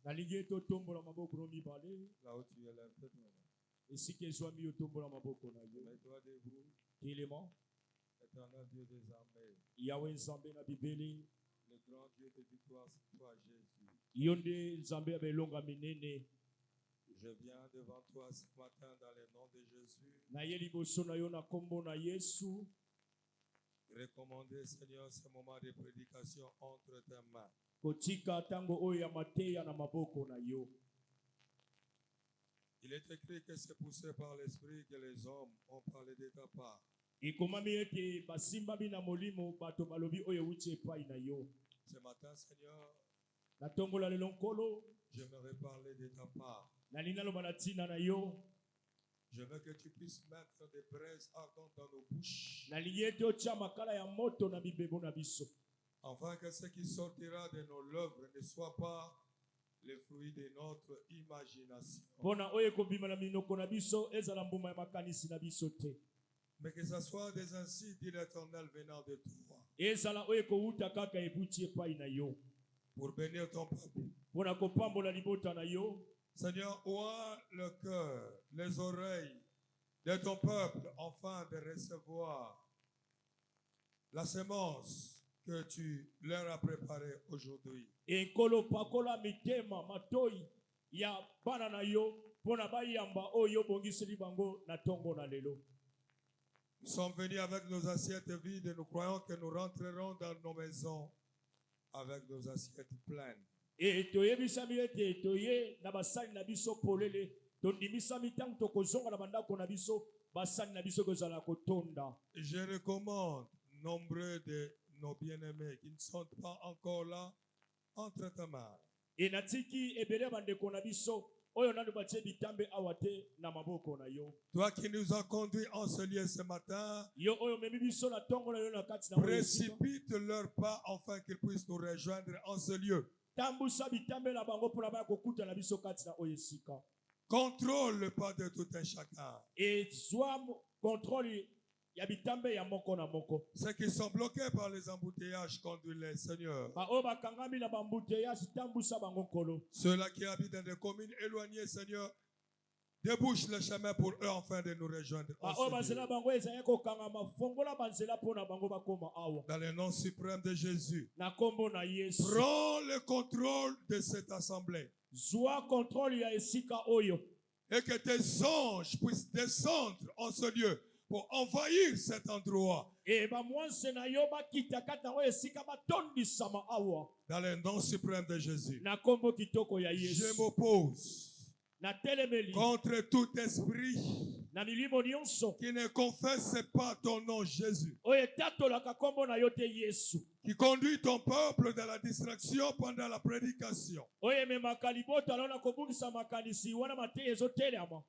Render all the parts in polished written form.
Là où tu es, lève-toi. Mets-toi debout. Éternel Dieu des armées, le grand Dieu de victoire, c'est toi, Jésus. Je viens devant toi ce matin dans le nom de Jésus. Recommander, Seigneur, ce moment de prédication entre tes mains. Il est écrit que c'est poussé par l'Esprit que les hommes ont parlé de ta part. Ce matin, Seigneur, j'aimerais parler de ta part. Je veux que tu puisses mettre des braises ardentes dans nos bouches, afin que ce qui sortira de nos lèvres ne soit pas le fruit de notre imagination, mais que ce soit des ainsi dit l'Éternel venant de toi, pour bénir ton peuple. Seigneur, ouvre le cœur, les oreilles de ton peuple, afin de recevoir la semence que tu leur as préparée aujourd'hui. Nous sommes venus avec nos assiettes vides et nous croyons que nous rentrerons dans nos maisons avec nos assiettes pleines. Je recommande nombreux de nos bien-aimés qui ne sont pas encore là entre tes mains. Toi qui nous as conduits en ce lieu ce matin, précipite leur pas afin qu'ils puissent nous rejoindre en ce lieu. Contrôle le pas de tout un chacun. Ceux qui sont bloqués par les embouteillages, conduis-les, Seigneur. Ceux-là qui habitent dans des communes éloignées, Seigneur, débouche le chemin pour eux afin de nous rejoindre. Dans le nom suprême de Jésus, prends le contrôle de cette assemblée. Et que tes anges puissent descendre en ce lieu pour envahir cet endroit. Dans le nom suprême de Jésus, je m'oppose contre tout esprit qui ne confesse pas ton nom, Jésus, qui conduit ton peuple dans la distraction pendant la prédication,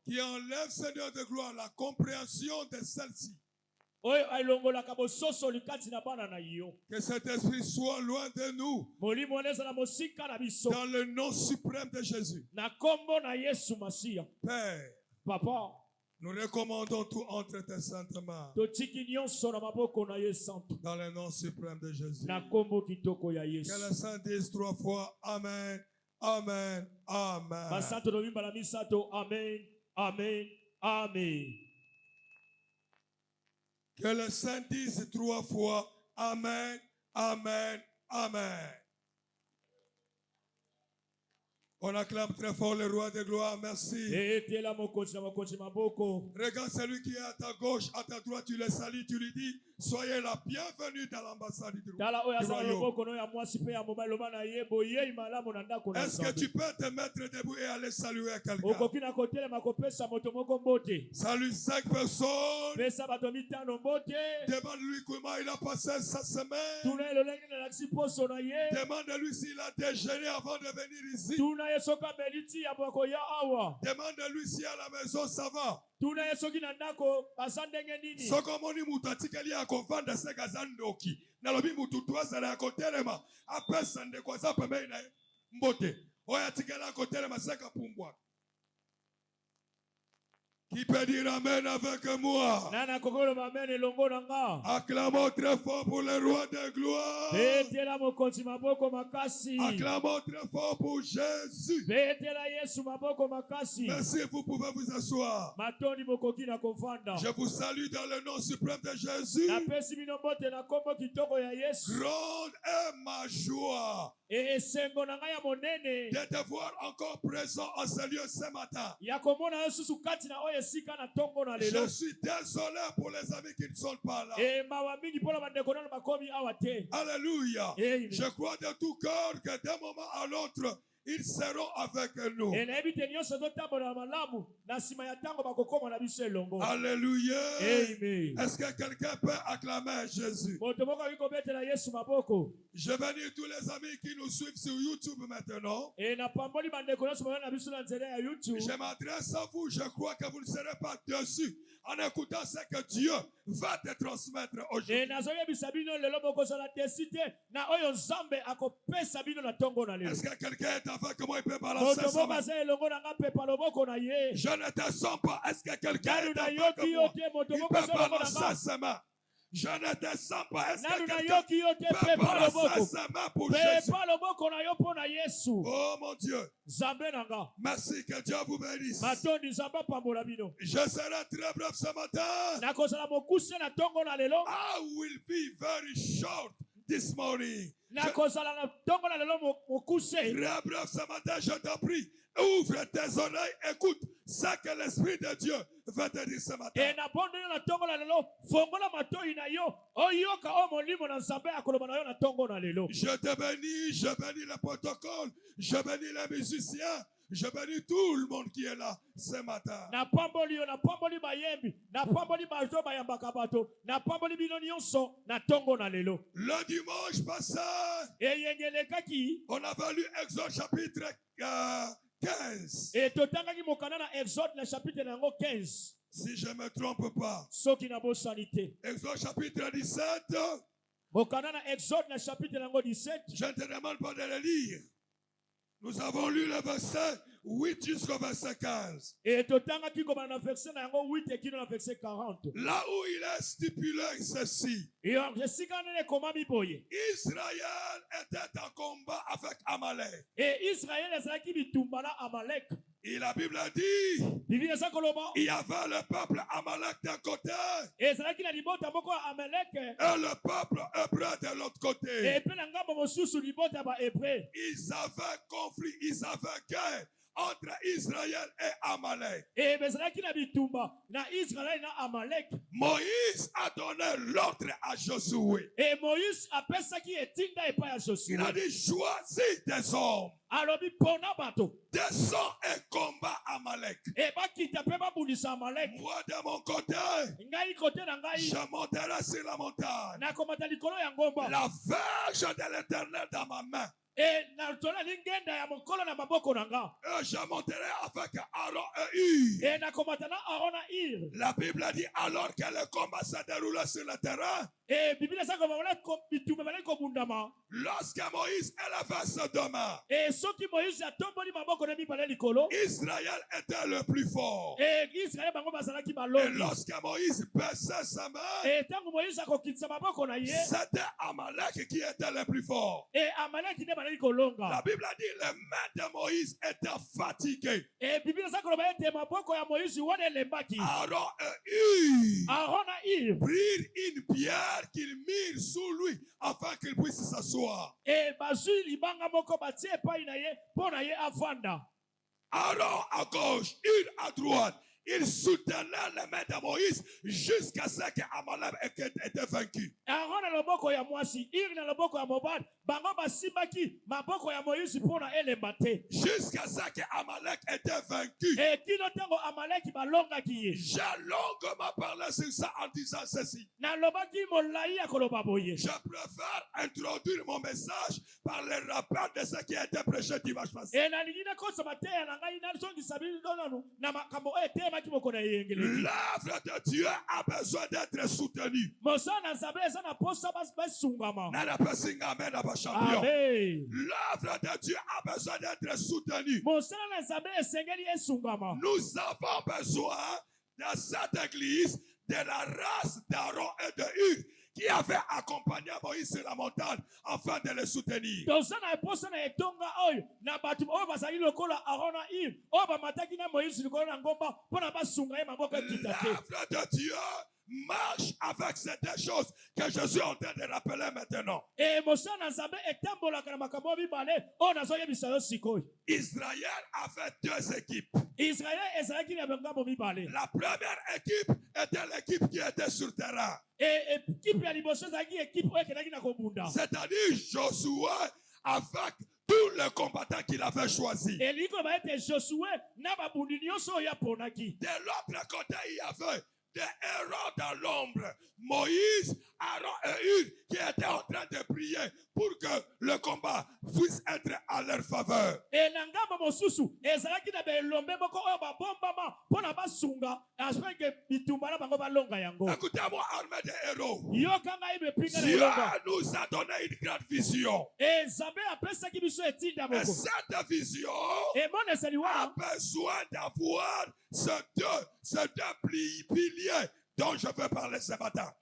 qui enlève, Seigneur de gloire, la compréhension de celle-ci. Que cet esprit soit loin de nous, dans le nom suprême de Jésus. Père, Papa, nous recommandons tout entre tes saintes mains, dans le nom suprême de Jésus. Que le Saint dise 3 fois Amen, Amen, Amen. Amen, Amen, Amen. Que le Saint dise 3 fois Amen, Amen, Amen. On acclame très fort le roi de gloire, merci. Regarde celui qui est à ta gauche, à ta droite, tu le salues, tu lui dis, soyez la bienvenue dans l'ambassade du royaume. Est-ce que tu peux te mettre debout et aller saluer quelqu'un? Salue 5 personnes. Demande-lui comment il a passé sa semaine. Demande-lui s'il a déjeuné avant de venir ici. Demande-lui si à la maison ça va. Sokomoni mutatikeli akovanda sekazandoki nalobi mututwazala akotelema apesa ndeko za pembeni na mbote oya tikela akotelema seka pumbwa Qui peut dire Amen avec moi? Nana kokolo mamen elongo nanga. Acclamons très fort pour le roi de gloire. Betela mokonzi maboko makasi. Acclamons très fort pour Jésus. Betela Yesu maboko makasi. Merci, vous pouvez vous asseoir. Matoni mokoki na kovanda. Je vous salue dans le nom suprême de Jésus. Napesi bino mbote na kombo kitoko ya Yesu. Grande est ma joie Esengo na ngai ya monene. de te voir encore présent en ce lieu ce matin. Ya komona yo susu kati na oyo esika na tongo na lelo. Je suis désolé pour les amis qui ne sont pas là. Mawa mingi pona bandeko nano bakomi awa te. Alléluia. Amen. Je crois de tout cœur que d'un moment à l'autre, ils seront avec nous. Nayebi te nyonso ezotambola malamu na nsima ya ntango bakokoma na biso elongo. Alléluia. Amen. Est-ce que quelqu'un peut acclamer Jésus? Moto moko akoki kobetela Yesu maboko. Je bénis tous les amis qui nous suivent sur YouTube maintenant. Napamboli bandeko nyonso bayo na biso na nzela ya YouTube. Je m'adresse à vous. Je crois que vous ne serez pas déçus en écoutant ce que Dieu va te transmettre aujourd'hui. Nazoyebisa bino lelo bokozala desi te na oyo Nzambe akopesa bino na tongo na lelo. Est-ce que quelqu'un est avec moi? Il peut balancer Moto sa moko main. aza elongo na nga pepa loboko na ye. Je ne te sens pas. Est-ce que quelqu'un Nanu est na avec yoki yo moi? te moto Il moko peut aza elongo na balancer nga. sa main. Je ne te sens pas. Est-ce que Nanu na quelqu'un yoki yo te peut pepa balancer loboko. sa main pour Jésus? Pepa loboko na yo mpo na Yesu. Oh mon Dieu. Nzambe na nga. Merci, que Dieu vous bénisse. Matondi Nzambe apambola bino. Je serai très bref ce matin. Nakozala mokuse na tongo na lelo. I will be very short this morning. Nakozala na tongo na lelo mokuse. Très bref ce matin, je t'en prie. Ouvre tes oreilles, écoute ce que l'Esprit de Dieu va te dire ce matin. Na bondo yo na tongo na lelo. Fongola matoi na yo. Oyoka o molimo na Nzambe akoloba na yo na tongo na lelo. Je te bénis, je bénis le protocole, je bénis les musiciens, je bénis tout le monde qui est là ce matin. Na pamboli yo, na pamboli bayembi, na pamboli bazo bayambaka bato, na pamboli bino nyonso na tongo na lelo. Le dimanche passé, Eyengelekaki. on avait lu Exode chapitre 15. Et totangaki mokana na Exode na chapitre nango 15. Si je ne me trompe pas. Soki na bosanité. Exode chapitre 17. Mokana na Exode na chapitre nango 17. Je ne te demande pas de le lire. Nous avons lu le verset 8 jusqu'au verset 15. Et totangaki koma na verset nango 8 et kino na verset 40. Là où il est stipulé ceci. Et esika nene komami boye. Israël était en combat avec Amalek. Et Israël ezalaki bitumba na Amalek. Et la Bible a dit, Bibi eza koloba. il y avait le peuple Amalek d'un côté Ezalaki na libota moko ya Amalek. et le peuple hébreu de l'autre côté. Et pe na ngambo mosusu libota ba hébreu. Ils avaient conflit, ils avaient guerre entre Israël et Amalek. Et bezalaki na bitumba na Israël na Amalek. Moïse a donné l'ordre à Josué. Et Moïse apesaki etinda epa ya Josué. Il a dit, choisis des hommes, Alobi pona bato. descends et combat Amalek. Et bakita pe babundisa Amalek. Moi de mon côté, Ngai kote na ngai. je monterai sur la montagne. Na komata likolo ya ngomba. La verge de l'Éternel dans ma main. Et na tola lingenda ya mokolo na maboko na nga. Et je monterai avec Aaron et Hur. Et na komata na Arona Ir. La Bible dit alors que le combat se déroulait sur le terrain, Et Biblia sa komama na bitumba bale kobundama. lorsque Moïse élevait ses deux mains, Et soki Moïse atomboli maboko na mibale likolo. Israël était le plus fort. Et Israël bango bazalaki Et balongi. lorsque Moïse baissait sa main, Et tango Moïse akokitisa maboko na ye. c'était Amalek qui était le plus fort. Et Amalek ne balaki La kolonga. Bible dit les mains de Moïse étaient fatiguées. Et Biblia sa koloba ete maboko ya Moïse wana elembaki. Aaron et Hur Arona Ir. prirent une pierre qu'ils mirent sous lui afin qu'il puisse s'asseoir. Et bazui libanga moko batie epai na ye mpo na ye avanda. Aaron à gauche, Hur à droite. Ils soutenaient les mains de Moïse jusqu'à ce qu'Amalek était vaincu. Aaron na loboko ya mwasi, Ir na loboko ya mobali, bango basimbaki maboko ya Moïse mpo na elemba te. Jusqu'à ce qu'Amalek était vaincu. Et kino tango Amaleki balongaki ye. J'ai longuement parlé sur ça en disant ceci. Na lobaki molai ya koloba boye. Je préfère introduire mon message par le rappel de ce qui a été prêché dimanche passé. Et na lingina kosa mateya na ngai na songi sabili nanu na makambo tema moko na yengele. L'œuvre de Dieu a besoin d'être soutenue. Mosana Nzambe eza na posa basungama. Nana pesinga amen aba champion. Amen. L'œuvre de Dieu a besoin d'être soutenue. Mosana Nzambe esengeli esungama. Nous avons besoin dans cette église de la race d'Aaron et de Hur qui avait accompagné Moïse sur la montagne afin de le soutenir. toza na eposa na etonga oyo na bato oyo bazali lokola Aaron na Ir oyo bamataki na Moïse likolo na ngomba mpona basunga ye maboko ekita te. L'œuvre de Dieu marche avec ces deux choses que je suis en train de rappeler maintenant. E mosala na Nzambe etambolaka na makambo mibale oyo nazoyebisa yo sikoyo. Israël avait deux équipes. Israel ezalaki na bangambo mibale. La première équipe était l'équipe qui était sur terrain. Ekipe ya liboso ezalaki ekipe oyo ekendaki na kobunda. C'est-à-dire Josué avec tous les combattants qu'il avait choisis. Elingi koloba ete Josue na babundi nyonso oyo aponaki. De l'autre côté, il y avait des héros dans l'ombre. Moïse, Aaron et Hur qui étaient en train de prier pour que le combat puisse être à leur faveur. E na ngambo mosusu ezalaki na belombe moko oyo babombama mpona basunga aspeke bitumba na bango balonga yango. Écoutez-moi, armée des héros. Yoka ngai bepinga na Dieu elonga. nous a donné une grande vision. E Nzambe apesaki biso etinda Et moko. cette vision Emoneseli a wana besoin d'avoir ces deux piliers dont je veux parler ce matin.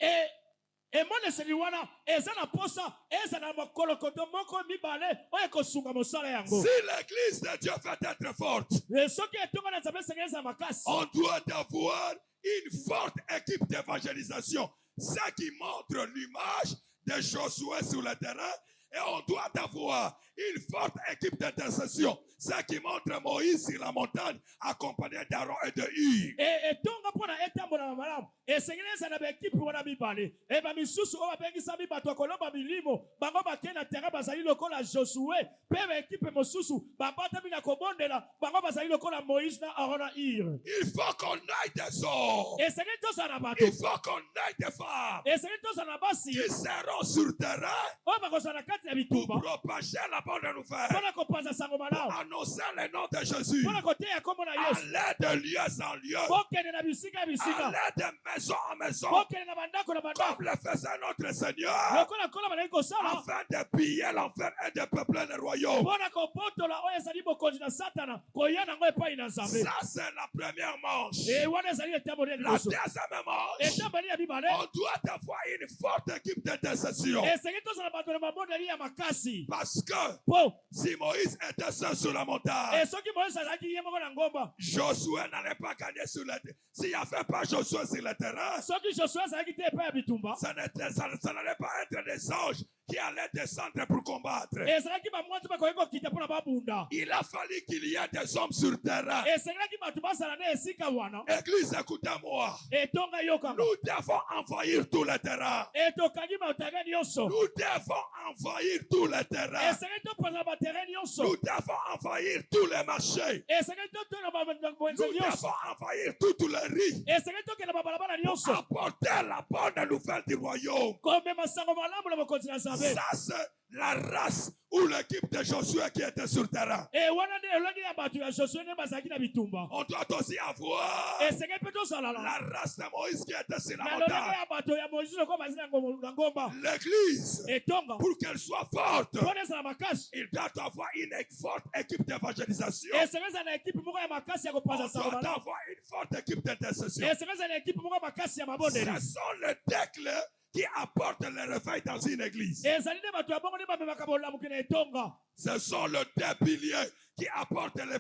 emoneseli wana eza na posa eza na makolokoto moko mibale oyo ekosunga mosala yango. Si l'église de Dieu veut être forte, Soki etonga na Nzambe esengeli eza makasi. on doit avoir une forte équipe d'évangélisation. Ce qui montre l'image de Josué sur le terrain. Et on doit avoir une forte équipe d'intercession. Ce qui montre Moïse sur la montagne, accompagné d'Aaron et de Hur. Etonga mpona etambola na malamu esengeli eza na baekipe wana mibale bamisusu oyo babengisami bato ya kolomba milimo bango bakei na terrain bazali lokola Josue mpe baekipe mosusu babatami na kobondela bango bazali lokola Moïse na Aaron na Ir. Il faut qu'on aille des hommes. Esengeli tozala na bato Il faut qu'on aille des femmes esengeli tozala na basi qui seront sur terrain oyo bakozala na kati ya pour bitumba propager la bonne nouvelle, mpona kopanza sango malamu annoncer le nom de Jésus, mpona koteya kombo na Yesu aller de lieu en lieu, bokende na bisika ya bisika aller de maison en maison, bokende na bandako na bandako comme le faisait notre Seigneur, lokola kola bazali kosala afin de piller l'enfer et de peupler le royaume. mpona kopotola oyo ezali bokonzi na Satana koya nango epai na Nzambe. Ça, c'est la première manche. Wana ezali etamboli ya La liboso deuxième manche, etamboli ya mibale on doit avoir une forte équipe d'intercession. esengeli tozala bato na mabondeli ya makasi Parce que mpo si Moïse était seul sur la montagne, soki Moïse azalaki ye moko na ngomba Josué n'allait pas gagner sur le terrain. S'il n'y avait pas Josué sur le terrain, soki Josue azalaki te epai ya bitumba ça n'allait pas être des anges qui allaient descendre pour combattre. ezalaki bamwanzi bakoki kokita mpona babunda Il a fallu qu'il y ait des hommes sur le terrain. esengelaki bato bazala na esika wana Église, écoutez-moi. etonga yokanga Nous devons envahir tout le terrain. etokangi baterrain nyonso Nous devons envahir tout le terrain. esengeli topanza baterrain nyonso Nous devons envahir tous les marchés. esengeli totona bawenze Nous nyonso devons envahir toutes les rues. esengeli tokenda babalabala nyonso Apporter la bonne nouvelle du royaume. komema sango malamu na bokonzi na Nzambe. Ça, c'est la race ou l'équipe de Josué qui était sur le terrain. Wana nde elongi ya bato ya Josue nde bazalaki na bitumba On doit aussi avoir esengeli mpe tozala la race de Moïse qui était sur la na lolenge montagne. ya bato ya Moïse lokola bazali na ngomba L'église, etonga pour qu'elle soit forte, mpona ezala makasi il doit avoir une forte équipe d'évangélisation. esengeli ezala na ekipe moko ya makasi ya On kopanza sango doit malamu avoir une forte équipe d'intercession. esengeli ezala na ekipe moko ya makasi ya mabondeli Ce sont les tecles qui apportent le réveil dans une église. ezali nde bato ya bongo nde bamemaka bolamuki na etonga Ce sont les deux piliers qui apportent le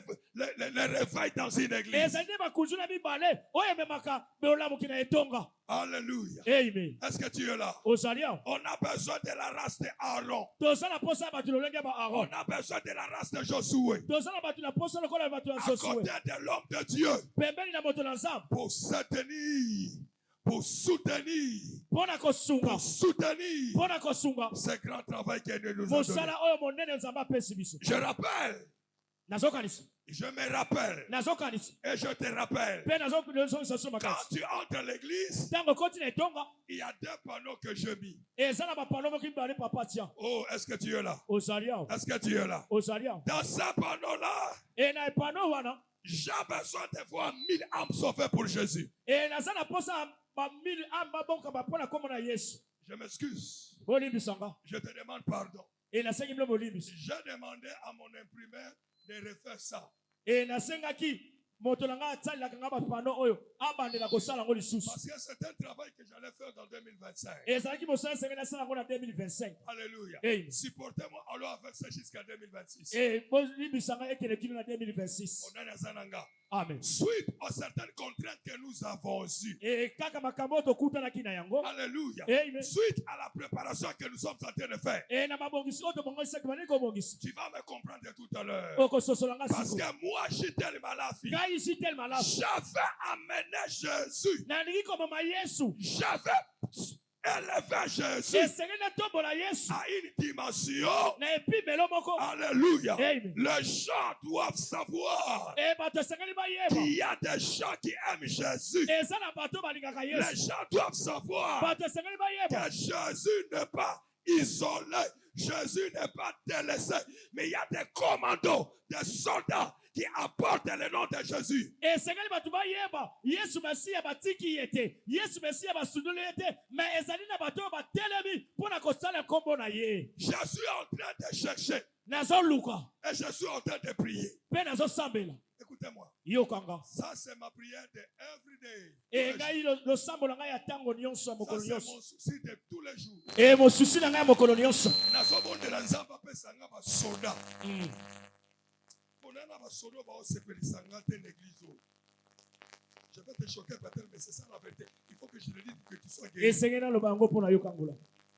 réveil dans une église. ezali nde bakunzu na mibale oyo ememaka bolamuki na etonga. Alléluia. Amen. Est-ce que tu es là? ozali awa On a besoin de la race de Aaron. toza na posa ya bato lolenge ya On baaron a besoin de la race de Josué. toza na bato na posa lokola ya bato ya À Josue côté de l'homme de Dieu. pembeni na moto na Nzambe Pour soutenir. Pour soutenir. mpona kosunga Pour soutenir. mpona kosunga Ce grand travail que Dieu nous a donné. mosala oyo monene Nzambe apesi biso. Je rappelle. Nazokanisa Je me rappelle. nazokanisa Et je te rappelle. mpe nazokisa so Quand makasi tu entres à l'église, ntango okoti na etonga il y a deux panneaux que je mis. eza na bapano moko mibale papa tia Oh, est-ce que tu es là? ozali awa Est-ce que tu es là? ozali awa Dans ce panneau-là, e na epano wana j'ai besoin de voir 1000 âmes sauvées pour Jésus. e naza na posa ya bamili ame babongama mpo na kombo na Yesu. Je m'excuse. Bolimbisanga Je te demande pardon. e nasengi bino bolimbisa J'ai demandé à mon imprimeur de refaire ça. e nasengaki moto na nga atsalelaka nga bapano oyo abandela kosala yango lisusu. Parce que c'est un travail que j'allais faire dans 2025. ezalaki mosala esengeli asala yango na 2025. Alléluia. Amen. Supportez-moi, allons avec ça jusqu'à 2026. bolimbisanga ekele kino na 2026. On a les ananga. Amen. Suite aux certaines contraintes que nous avons eues. kaka makambo tokutanaki na yango. Alléluia. Amen. Suite à la préparation que nous sommes en train de faire. na mabongisi oyo tobongisaki banini kobongisa. Tu vas me comprendre tout à l'heure. okososola nga Parce siko. que moi, j'étais tellement la fille. ngai isi telema lafu. J'avais amené Jésus. nalingi komema yesu. J'avais élevé Jésus esengeli natombola yesu. à une dimension. na epimelo moko. Alléluia. Amen. Les gens doivent savoir bato esengeli bayeba. qu'il y a des gens qui aiment Jésus. eza na bato balingaka Les yesu. gens doivent savoir bato esengeli bayeba. que Jésus n'est pas isolé. Jésus n'est pas délaissé. Mais il y a des commandos, des soldats qui apportent le nom de Jésus. esengeli bato bayeba yesu masiya batiki ye te. yesu masiya basundoli ye te. mais ezali na bato oyo batelemi mpo na kosala nkombo na ye. Je suis en train de chercher nazoluka et je suis en train de prier. mpe nazosambela. Écoutez-moi. yokanga. Ça, c'est ma prière de everyday. ngai losambo na ngai ya ntango nyonso ya Ça, mokolo c'est nyonso. mon souci de tous les jours. mosusi na ngai ya mokolo nyonso. Nazobondela nzambe apesanga basoda. Bonana basoda baosepelisa nga te l'église. Je vais te choquer peut-être, mais c'est ça la vérité. Il faut que je le dise que tu sois guéri. esengeli naloba yango mpo na yokangola.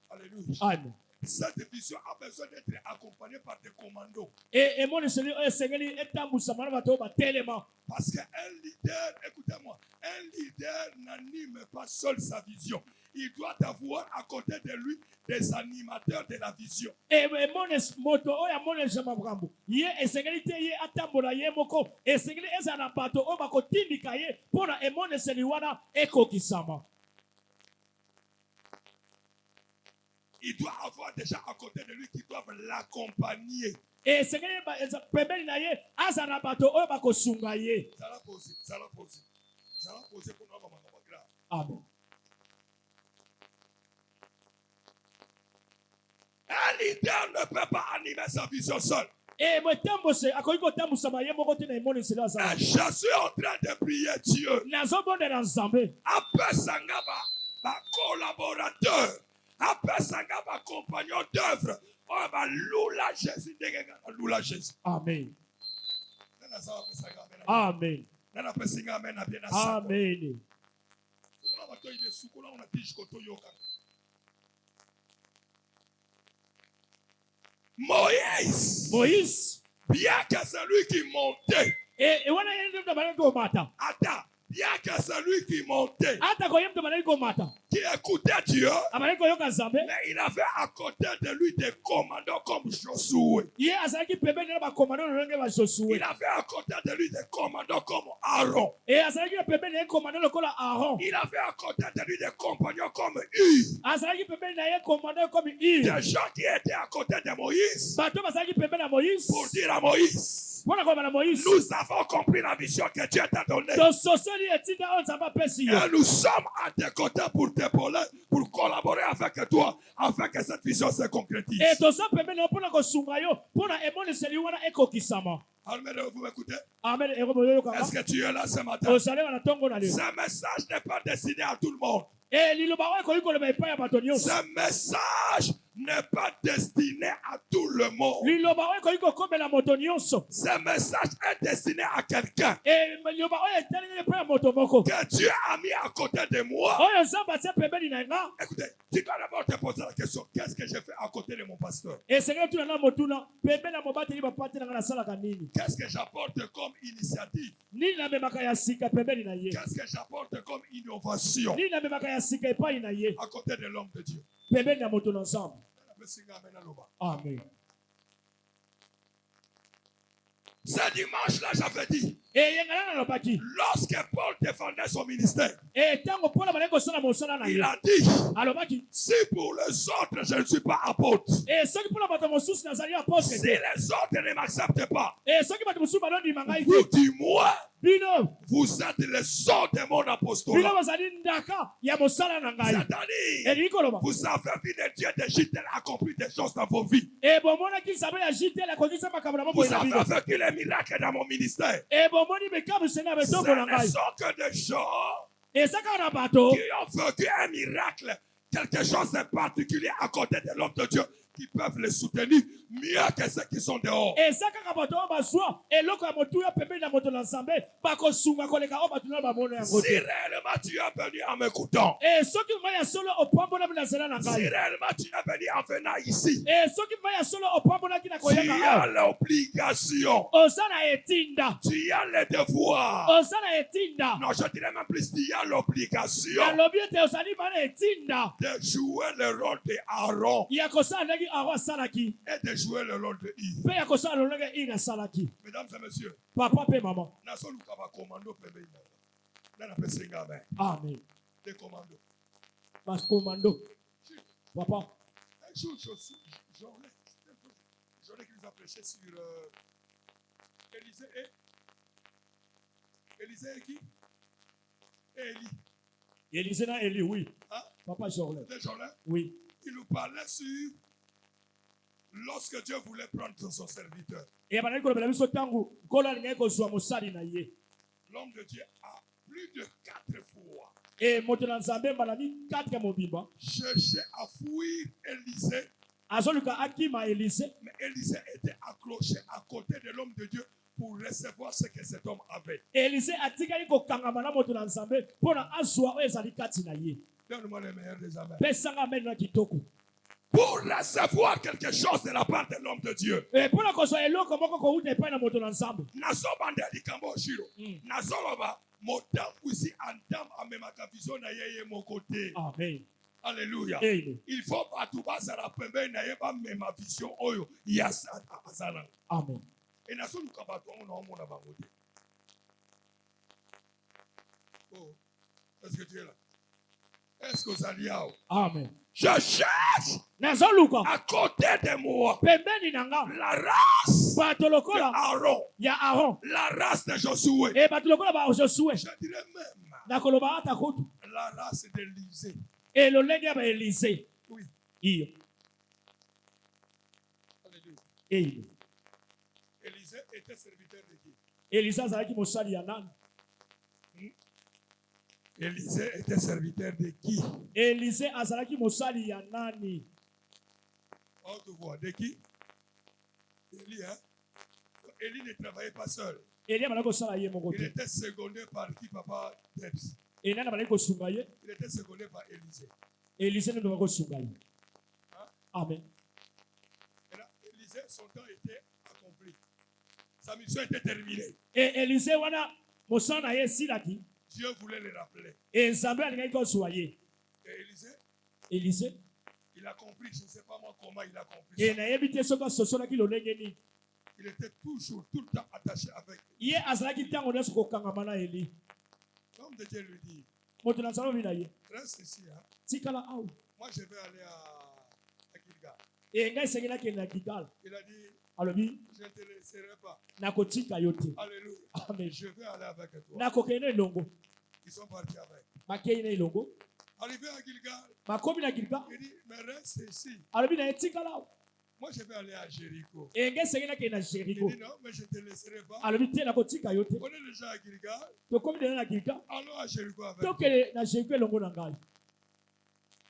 Alléluia. amen. Cette vision a besoin d'être accompagnée par des commandos. emoniseli oyo esengeli etambwisama na bato oyo batelema. Parce qu'un leader, écoutez-moi, un leader n'anime pas seul sa vision. Il doit avoir à côté de lui des animateurs de la vision. moto oyo amonesa makambo ye esengeli te ye atambola ye moko. esengeli ezala na bato oyo bakotindika ye mpo na emoneseli wana ekokisama. Il doit avoir déjà à côté de lui qui doivent l'accompagner. esengeli pembeni na ye azala na bato oyo bakosunga ye. Ça l'a posé, ça l'a posé. Ça l'a posé pour nous, maman, grave. amen. Un leader ne peut pas animer sa vision seul. mwetambose akoki kotambwisama ye moko te na emoneseli azala. Et je suis en train de prier Dieu. nazobondela nzambe. Apesanga ba collaborateur. Apesanga ba compagnon d'œuvre. Oh, ba lula Jésus. Lula Jésus. amen. Amen. amen. Amen. amen. Moïse, bien que celui qui montait, wana ye ndio mtabalaki komata. attends, bien que celui qui montait, hata kwa ye mtabalaki komata. qui écoutait Dieu, abalaki koyoka nzambe. mais il avait à côté de lui des commandants comme Josué. ye azalaki pembeni na bakomando lolenge ba Josue. Il avait à côté de lui des commandants comme Aaron. azalaki na pembeni na ye komando lokola Aaron. Il avait à côté de lui des compagnons comme Hur. azalaki pembeni na ye komando comme Ir. Des gens qui étaient à côté de Moïse bato bazalaki pembeni na Moïse. pour dire à Moïse, mpona koyeba na Moïse. nous avons compris la mission que Dieu t'a donnée. tososoli etinda oyo nzambe apesi yo. Et nous sommes à tes côtés pour t'épauler, pour collaborer avec toi, afin que cette vision se concrétise. toza pembeni na yo mpona kosunga yo mpona emoneseli wana ekokisama. Amen, vous m'écoutez? amen. Est-ce que tu es là ce matin? ozaleka na ntongo na lelo. Ce message n'est pas destiné à tout le monde. liloba oyo ekoki koloba epai ya bato nyonso. Ce message n'est pas destiné à tout le monde. liloba oyo ekoki kokomela moto nyonso. Ce message est destiné à quelqu'un liloba oyo etaleli epai ya moto moko. que Dieu a mis à côté de moi. oyo nzambe atia pembeni na nga. Écoutez, tu dois d'abord te poser la question, qu'est-ce que j'ai fait à côté de mon pasteur? esengeli tuna na motuna pembeni ya mobateli bapate na nga nasalaka nini. Qu'est-ce que j'apporte comme initiative? nini namemaka ya sika pembeni na ye. Qu'est-ce que j'apporte comme innovation nini namemaka ya sika epai na ye. à côté de l'homme de Dieu? pembeni ya moto na nzambe. amen. Ce dimanche-là, j'avais dit, eyengana nalobaki. lorsque Paul défendait son ministère, ntango mpona baleki kosala mosala na il ye. a dit, alobaki. si pour les autres je ne suis pas apôtre, soki mpona bato mosusu nazali apotre si te. les autres ne m'acceptent pas, soki bato mosusu balondima ngai vous te. dis-moi, bino vous êtes le sort de mon bino apostolat. bazali ndaka ya mosala na ngai. C'est-à-dire, elingi koloba. vous avez vu le Dieu d'Égypte accomplir des choses dans vos vies. bomonaki nzambe ya jitele akokisa makambo na Vous moko na avez bino. vécu les miracles dans mon ministère. bomoni bekamu senga Ce betongo na ne ngai. sont que des gens Ezaka na bato. qui ont vécu un miracle, quelque chose de particulier à côté de l'homme de Dieu, qui peuvent les soutenir mieux que ceux qui sont dehors. Ezaka ka bato oyo bazwa eloko ya motuya pembeni na moto na nzambe bakosunga koleka oyo bato na bamona yango Si te. réellement tu es venu en m'écoutant, Soki mai ya solo opambonaki na nzela na si ngai. réellement tu es venu en venant ici, Soki mai ya solo opambonaki na tu koyaka as awa. l'obligation, Oza na etinda. tu as le devoir. Oza na etinda. Non, je dirais même plus, tu as l'obligation Nalobi ete ozali bana etinda. de jouer le rôle de Aaron Ya kosala ndenge Aaron asalaki. et de jouer le rôle de Yves. Mpe ya kosala lolenge Iri asalaki. Mesdames et messieurs, Papa mpe mama. nasoluka bakomando pembeni na nga. Nana pesenga amen. Amen. Des commandos. Bakomando. Papa. Un jour, j'aurais qui nous a prêché sur Élisée et qui? Et Élie. Élisée na Élie, oui. Hein? Papa Jorlet. Des gens-là, Oui. il nous parlait sur lorsque Dieu voulait prendre son serviteur. Et banani kolobela biso tangu kola lingai kozwa mosali na ye. L'homme de Dieu a plus de 4 fois Et moto na nzambe banani 4 mobimba. cherché à fuir Élisée, Azoluka akima Élisée. mais Élisée était accroché à côté de l'homme de Dieu pour recevoir ce que cet homme avait. Élisée atikali kokangama na moto na nzambe mpona azwa oyo ezali kati na ye. Donne-moi les meilleurs des amens. Pesanga amen na kitoko. Pour recevoir quelque chose de la part de l'homme de Dieu. Mpona kozwa eloko moko kouta epai na moto na nzambe. Nazobanda likambo shiro. Nazoloba motangu si andam amemaka vision na yeye mon côté. Amen. Alléluia. Amen. Il faut pas tout bazala pembe na yeba mema vision oyo ya azala. Amen. Et nazoluka bato on omona bango te. Oh, est-ce que tu es là? Est-ce que vous allez là? Amen. Je cherche Nazoluka à côté de moi pembeni na nga la race bato de lokola Aaron, ya Aaron. la race de Josué. E bato lokola ba Josué. Je dirais même Nakoloba ata kutu. la race d'Élisée. E lolenge ya ba Élisée. Oui. Iyo. Alléluia. Iyo. Élisée était serviteur de qui? Élisée azalaki mosali ya nani? Élisée était serviteur de qui? Élisée azalaki mosali ya nani? On te voit. De qui? Élie, hein? Élie ne travaillait pas seul. Elia balaki kosala ye moko Il te. était secondé par qui, papa? Debs. E nani balaki kosunga ye? Il était secondé par Élisée. Élisée nde balaki kosunga ye. Hein? Amen. Et là, Élisée, son temps était accompli. Sa mission était terminée. E Élisée wana mosala na ye esilaki. Dieu voulait le rappeler. E nzambe alingaki kozwa ye. Et Élisée, Élisée. il a compris, je ne sais pas moi comment il a compris E ça. nayebi te soki asosolaki lolenge nini. Il était toujours, tout le temps attaché avec lui. Ye azalaki ntango nyonso kokangama na Eli. L'homme de Dieu lui dit, Moto na nzambe obi na ye. reste ici. Hein. Tikala awa. Moi, je vais aller à Gilgal. E ngai esengeli nakende na Gilgal. Il a dit, Alobi je ne te laisserai pas. nakotika yo te. Alléluia. Amen. Je vais aller avec toi. Nakokende na elongo. Ils sont partis avec. Bakei na elongo. Arrivé à Gilgal, Bakomi na Gilgal. il dit, mais reste ici. Alobi na ye tikala awa. Moi, je vais aller à Jéricho. E ngai esengeli nakende na Il Jéricho. dit, non, mais je ne te laisserai pas. Alobi te nakotika yo te. On est déjà à Gilgal. Tokomi na Gilgal. Allons à Jéricho avec toi. Tokende na Jéricho elongo na ngai.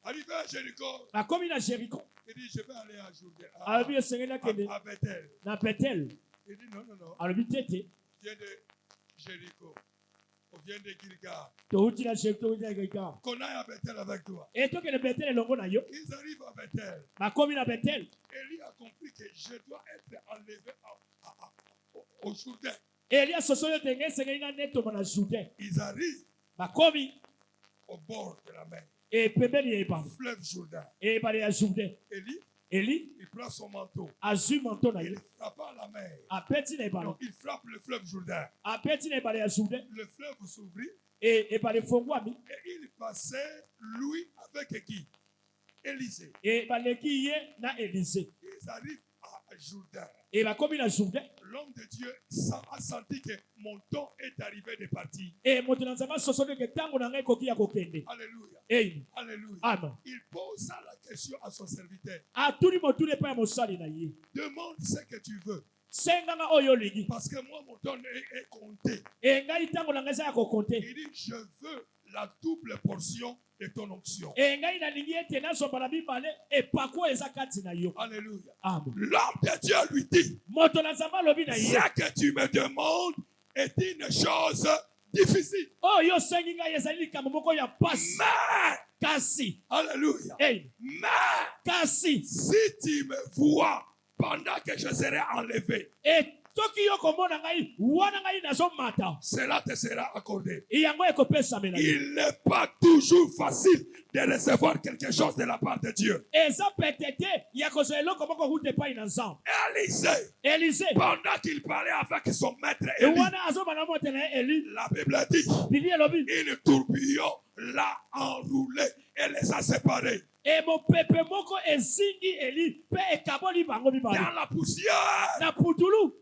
Arrivé à Jéricho, Bakomi na Jéricho. il dit, je vais aller à Jourdain. Alobi esengeli nakende À Bethel. na Bethel. Il dit, non, non, non. Alobi te te. Viens de Jéricho. On vient de Gilgal. Touti na Jéricho touti na Gilgal. Qu'on aille à Bethel avec toi. E tokende Bethel elongo na yo. Ils arrivent à Bethel. Bakomi na Bethel. Élie a compris que je dois être enlevé au Jourdain. Eli asosoli ete ngai esengeli na netoma na Jourdain. Ils arrivent Bakomi au bord de la mer. pembeni ya ebale. Fleuve Jourdain. Ebale ya Jourdain. Élie, Eli il prend son manteau. azwi manto na ye. Il frappe à la mer. Apeti na ebale. Non, il frappe le fleuve Jourdain. Apeti na ebale ya Jourdain. Le fleuve s'ouvrit E ebale efongwami. et il passait, lui, avec qui? Élisée. E baleki ye na Élisée. Ils arrivent à Jourdain. E bakomi na Jourdain. L'homme de Dieu a senti que mon temps est arrivé de partir. E moto na nzambe asosoli ete ntango na ngai ekoki ya kokende. Alléluia. Amen. Alléluia. Amen. Il pose la question à son serviteur. Atuni motuni epai ya mosali na ye. Demande ce que tu veux. senganga oyo olingi. Parce que moi, mon don est compté. Et ngai tango na ngai eza ya kokonte. Il dit, je veux la double portion de ton onction. Et ngai nalingi ete nazomba na mibale epako eza kati na yo. Alléluia. Amen. L'homme de Dieu lui dit, Moto na nzambe alobi na ye. ce que tu me demandes est une chose difficile. Oyo osengi ngai ezali likambo moko ya pasi. Mais, Kasi. alléluia. Hey. Mais, Kasi. si tu me vois pendant que je serai enlevé, Et toki yo komona ngai wana ngai nazomata. cela te sera accordé. Yango ekopesa mena. Il n'est pas toujours facile de recevoir quelque chose de la part de Dieu. Eza petete ya kozwa eloko moko hute pai na nzambe. Élisée, pendant qu'il parlait avec son maître Élie, wana azomana moto na Eli. la Bible dit, Bibi elobi. une tourbillon l'a enroulé et les a séparés. Et mon pepe moko ezingi Eli pe ekaboli bango mibale. Dans la poussière, Na putulu.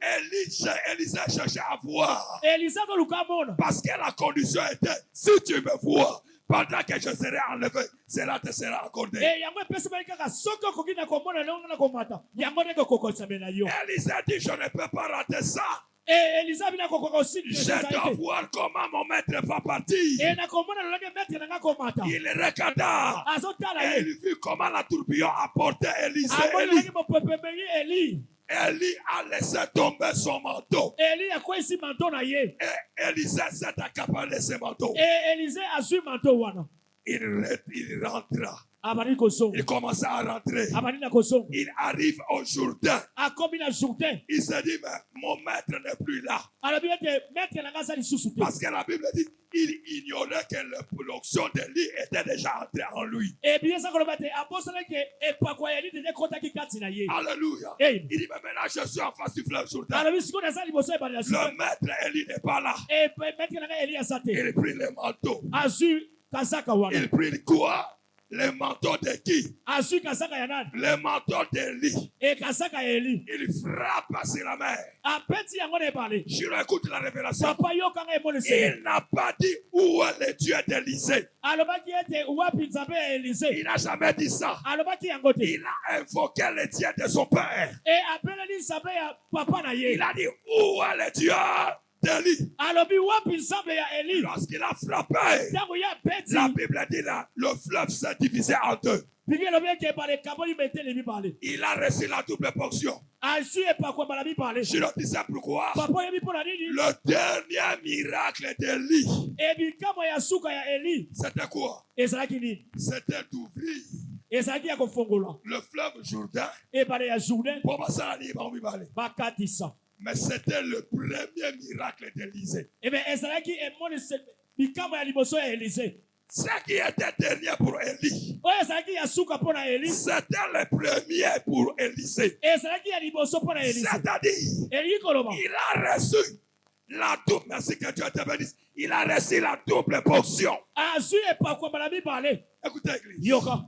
Élisée cherchait à voir. Elisa ko lukamona. Parce que la condition était, si tu me vois, pendant que je serai enlevé, cela te sera accordé. Et yango epesa bali kaka soko koki na komona longa na komata. Yango ndeko kokosa mena yo. Élisée dit, je ne peux pas rater ça. Et Elisa bina kokoka aussi. Je dois voir comment mon maître va partir. Et na komona longa maître na komata. Il regarda Azotala et il vit comment la tourbillon a porté Élisée. Amoni mo pepe mengi Eli. Élie a laissé tomber son manteau. Eli akwesi manteau na ye. Et Élisée s'est accaparé de ce manteau. Et Élisée a su manteau wana. Il rentra. Abani kozo. Il commença à rentrer. Abani na kozo. Il arrive au Jourdain. Akomi na Jourdain. Il se dit, mais mon maître n'est plus là. Alobi ete maître na ngasa lisusu te. Parce que la Bible dit, il ignorait que l'onction d'Élie était déjà entrée en lui. Et bien ça koloba te apostole ke epakwa Eli de kota ki kati na ye. Alléluia. Hey. Il dit, mais maintenant je suis en face du fleuve Jourdain. Alobi siko na sali boso ebali na Jourdain. Le maître Élie n'est pas là. Et maître na Eli asate. Il prit le manteau. Azu kasaka wana. Il prit quoi? Le manteau de qui? Azu kasaka ya nani? Le manteau d'Élie. Et kasaka ya Eli. Il frappe sur la mer. Apeti yango na ebale. Je écoute la révélation. Papa yo kanga emone se. Il n'a pas dit où est le Dieu d'Élysée. Alobaki ete wapi nzambe ya Élisée. Il n'a jamais dit ça. Alobaki yango te. Il a invoqué le Dieu de son père. Et apeleli nzambe ya papa na ye. Il a dit où est le Dieu d'Élie. Alobi wapi nzambe ya Eli. Lorsqu'il a frappé, Tango ya peti. la Bible dit là, le fleuve s'est divisé en deux. Bibi elobi eke ebale kaboli metele mibale. Il a reçu la double portion. Azu epakwa bala mibale. Je le disais pourquoi? Papa yebi mpona nini? Le dernier miracle d'Élie, Ebikamo ya suka ya Eli. c'était quoi? Ezalaki nini? C'était d'ouvrir Ezalaki ya kofongola. le fleuve Jourdain Ebale ya Jourdain. pour passer à l'Iban. Bakatisa. Mais c'était le premier miracle d'Élysée. Ebe ezalaki emoni bikamo ya liboso ya Élisée. Ce qui était dernier pour Élie, Oyo ezalaki ya suka mpona Eli. c'était le premier pour Élysée. Ezalaki ya liboso mpona Élisée. C'est-à-dire, Eli koloba. il a reçu la double, merci que Dieu te bénisse, il a reçu la double portion. Azu epakwa bala mibale. Écoutez, église, Yoka.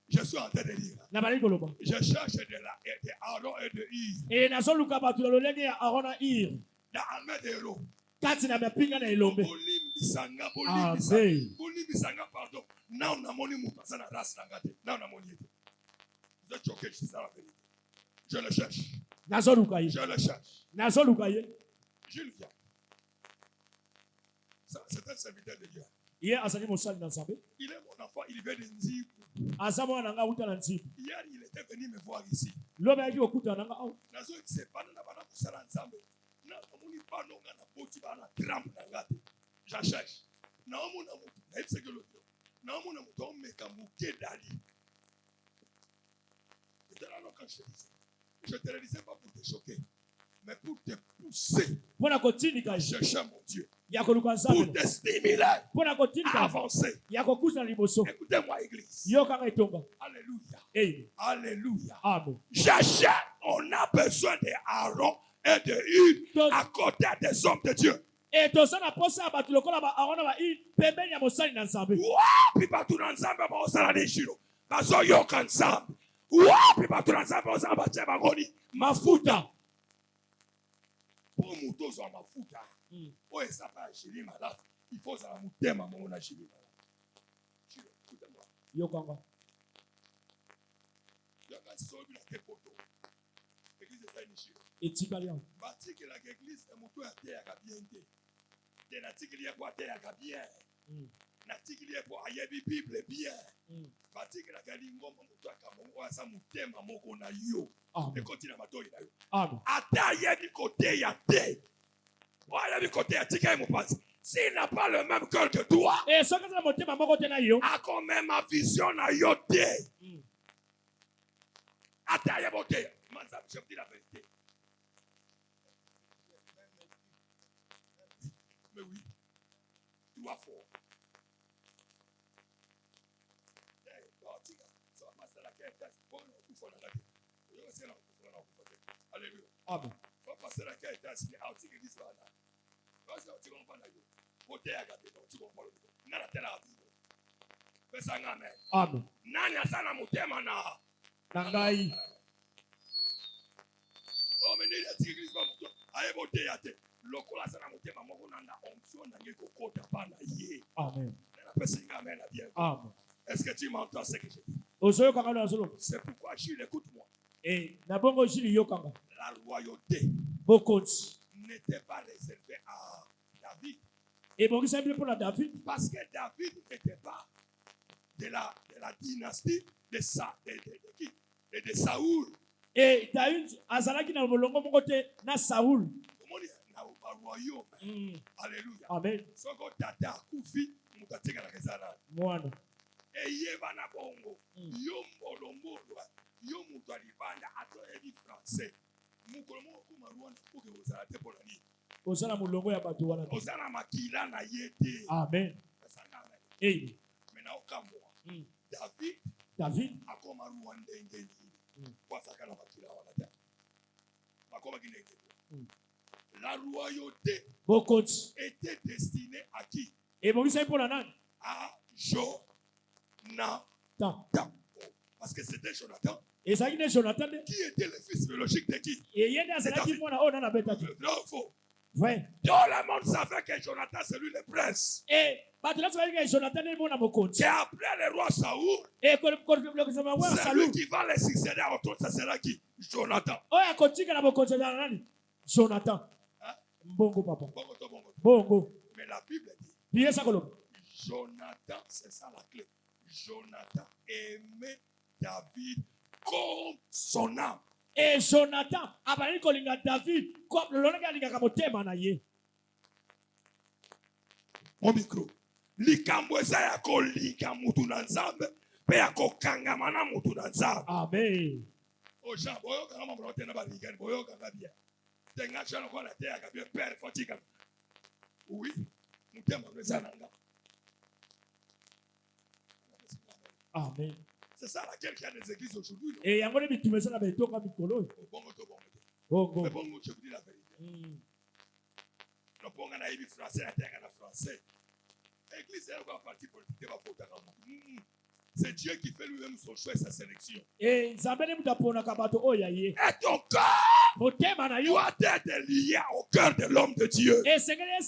je suis en train de dire, Na bali koloba. je cherche de Aaron et de Ir, E nazoluka bato ya lolenge ya Aaron na Ir. dans l'armée de héros. Kati na mapinga na elombe. Bolimbisanga, Amen. bolimbisanga, pardon. Na unamoni mutasa na race na ngate. Na unamoni ete. Vous êtes choqués, c'est ça la vérité. Je le cherche. Nazoluka ye. Je le cherche. Nazoluka ye. Jules vient. Ça, c'est un serviteur de Dieu. Ye azali mosali na nzambe. Il est mon enfant, il vient de Nzi. Aza mwana nga uta na nzipu. Hier, il était venu me voir ici. Lobe yaki okuta na nga au. Nazo c'est pas na bana kusala nzambe. Na omoni pano nga na boti bana tram na ngate. Je cherche. Na omona mutu, na etse que le Dieu. Na omona mutu on meka muke dali. C'était là quand je te disais. Je te le disais pas pour te choquer, mais pour te pousser. Pona kotindika ye. Chercher mon Dieu. Ya koluka Pour nzambe. te stimuler Pona à kotindika. avancer. Ya kokusa na liboso. Écoutez-moi, église. Yo kanga etonga. Alléluia. Amen. Alléluia. Amen. Cherchez, on a besoin d'Aaron et de Hur à côté des hommes de Dieu. E tosana posa bato lokola ba Aaron na ba Ir pembeni ya mosali na nzambe. Wapi batu na nzambe baosala neshiro bazoyoka nzambe. Wapi batu na nzambe baosala batie bangoni mafuta. Po mutu ozwa mafuta oyo eza pa ya shiri malafu, il faut ozala motema mongo na shiri malafu. Yo kanga. Yoka siso obila te poto. Église etikali yango. Batikilaka église na moto ateyaka bien te. Te natikili ye po ateyaka bien. Natikili ye po ayebi Bible bien. Batikilaka lingomba moto akamongo asa motema moko na yo. Ekoti na matoi na yo. Ata ayebi kote ya te. Ayebi kote ya tika ye mopanzi. S'il n'a pas le même cœur que toi, a quand même ma vision na yo te. Ata ayebi te. Manza, je vous dis la vérité. Mais oui, 3 fois. Alléluia. Amen. Amen. Nani asana mutema na nangai. Oh menili atikilisa mutu ayebote yate. Lokola sana mutema moko nanda onction na ngeko kota pana ye. Amen. Na pesa amen à bien. Amen. Est-ce que tu m'entends ce que je dis? Ozoyo kanga na solo. C'est pourquoi Gilles, écoute-moi. Na bongo Gilles yokanga. La royauté Bokonzi n'était pas réservée à David. Et bon, c'est pour la David. Parce que David n'était pas de la dynastie de Saoul. Et David azalaki na bolongo moko te na Saoul. Alléluia. Amen. Soko tata kufi mutatika na kezana. Mwana. Eye bana bongo. Yo mbolo yo mutu alibanda atoyebi français. Mukolo moko kuma Rwanda poke ozala te pona ni. Ozala mulongo ya bato wana. Ozala makila na yete. Amen. Eh. Mena okamwa. David akoma Rwanda ngeni. Kwa saka na makila wana ta. Akoma kineke. La royauté était destinée à qui? Et bon, c'est pour la nani? À Jonathan. Parce que c'était Jonathan. Et ça, il est Jonathan. Qui était le fils biologique de qui? Et il y a des gens qui non, faux. Ouais. Tout le monde savait que Jonathan, c'est lui le prince. Et Jonathan est mon amour. Et après le roi Saoul, et celui qui va le succéder au trône, ça sera qui? Jonathan. Oh, à côté de la Jonathan. Bongo, papa. Bongo. Mais la Bible dit Jonathan, c'est ça la clé. Jonathan aimait David comme son âme. Et Jonathan a parlé de David comme le mon micro. Likambo eza ya kolika mutu na nzambe pe ya kokangama na mutu na nzambe. Amen. O Jean boyo kanga mambo tena ba ligani boyo kanga bien. Tenga chano kwa la terre bien père fatika. Oui, mutema eza nanga. Amen. C'est ça laquelle il y a des églises aujourd'hui. Et il y a des gens qui ont été mikolo. Bongo. Mais bongo, je vous dis la vérité. Le bongo na ibi français na terre na français. L'église est encore partie politique de la faute. C'est Dieu qui fait lui-même son choix et sa sélection. Et ton cœur doit être lié au cœur de l'homme de Dieu. Ce qui m'aime,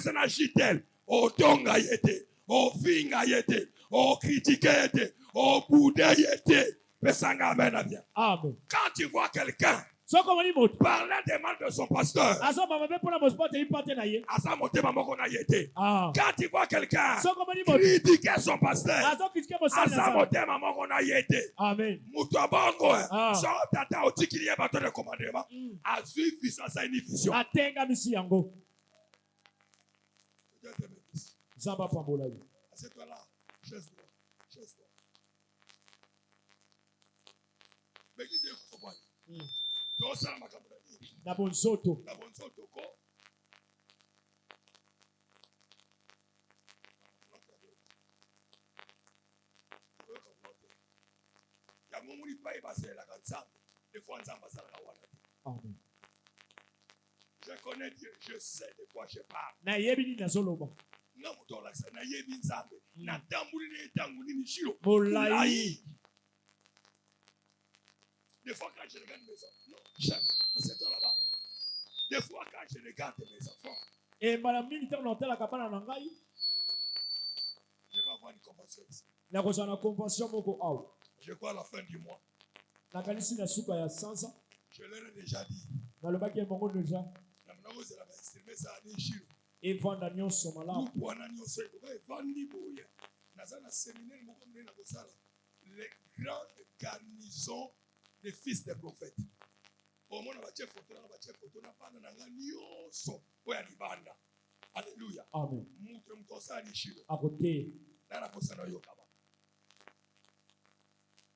c'est un agitel. Au tonga yete, au finga yete, au critique yete, au bouddha yete. Amen. Quand tu vois quelqu'un parler des mal de son pasteur, quand tu vois quelqu'un critiquer son pasteur, Amen. Assieds-toi là, chaise-toi. Na bonsoto. Ko. Ya mumuri pai basela kanzamba. Des fois nzamba sala na wana. Amen. Je connais Dieu, je sais de quoi je parle. Na yebi ni nazoloba. Na mutola sa na yebi nzambe. Na tambuli ne tangu ni shiro. Molai. Des fois quand je regarde mes enfants, non, jamais, assieds-toi là-bas. Des fois quand je regarde mes enfants, et madame militaire l'hôtel kapana na ngai, je vais avoir une compassion ici. Na kozana compassion moko aw. Je crois à la fin du mois. nakanisi na suka ya sanza Je leur ai déjà dit. nalobaki bango deja Na mnako zela ba exprimer ça ni shiro. evanda nyonso malamu Groupe wana nyonso eko evandi boye. Naza na séminaire moko mne na kosala. Les grandes garnisons des fils des prophètes. Au moins na ba chef photo na bana na nga nyonso oya libanda. Alléluia. amen Mutu mtosa ni shiro. akote Na na kosa na yo kaba.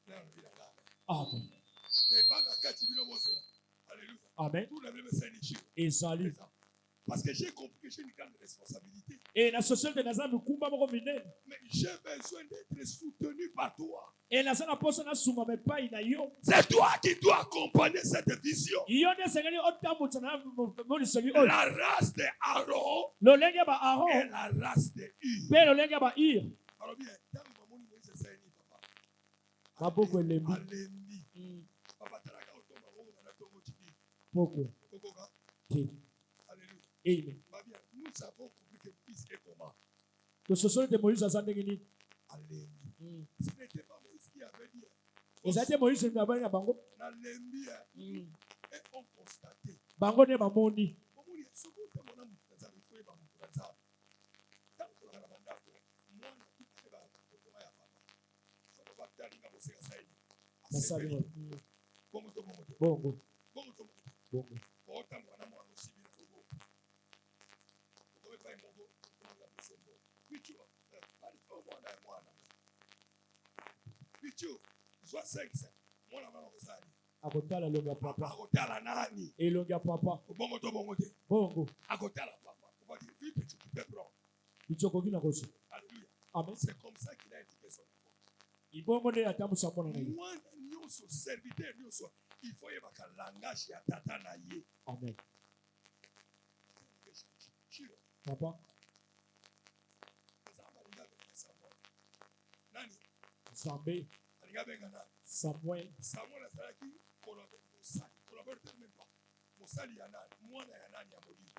Na na bila ngana. amen Et bana kati bilo mosela. Alléluia. amen Tout le monde c'est ni shiro. ezali Parce que j'ai compris que j'ai une grande responsabilité. e na société naza mikumba moko minene Mais j'ai besoin d'être soutenu par toi. e naza na poso nasungama epai na yo C'est toi qui dois accompagner cette vision. yo nde esengeli otambutsa na monisoli oyo La race de Aaron lolenge ya et baaron la race de Ur. mpe lolenge ya bair Alors bien, tant que mon Moïse c'est ni papa. maboko elembi Alendi. Papa talaka otomba ngo na tongo tiki. poko Kokoka. te Alléluia. amen Bah bien, nous avons compris que fils est comment. tososoli te moïse aza ndenge nini Alendi. Ce n'était pas Moïse qui avait dit. ezali te moïse nabali na bango Nalembi. Et on constatait. bango nde bamoni Omuli soko tamona mutaza bifoye ba mutaza. Tanto na bandako. Mwana tukale ba kotoma ya papa. Soko batali nga boseka saidi. nasali Bongo to bongo to. bongo Bongo to bongo to. bongo Bota mwana mwana osibi na togo. Okobe pa imogo. Okobe pa sembo. Pichu. Bali fo mwana mwana. Pichu. Zwa sexe. Mwana mwana osali. akotala elongi ya Papa papa akotala nani? elongi ya papa Bongo to bongo te. bongo Akotala papa. On va dire oui petit tu peux prendre. ichokoki na koso Alléluia. amen C'est comme ça qu'il a éduqué son enfant. ibongo nde atambwisa mwana na ye Mwana nyonso serviteur nyonso il faut yebaka langage ya tata na ye. amen Chiro. papa Nzambe alinga benga Samuel. Nani? nzambe Alinga benga nani? samuel Samuel azalaki collaborateur même pas. Mosali ya nani? Mwana ya nani ya Molimo.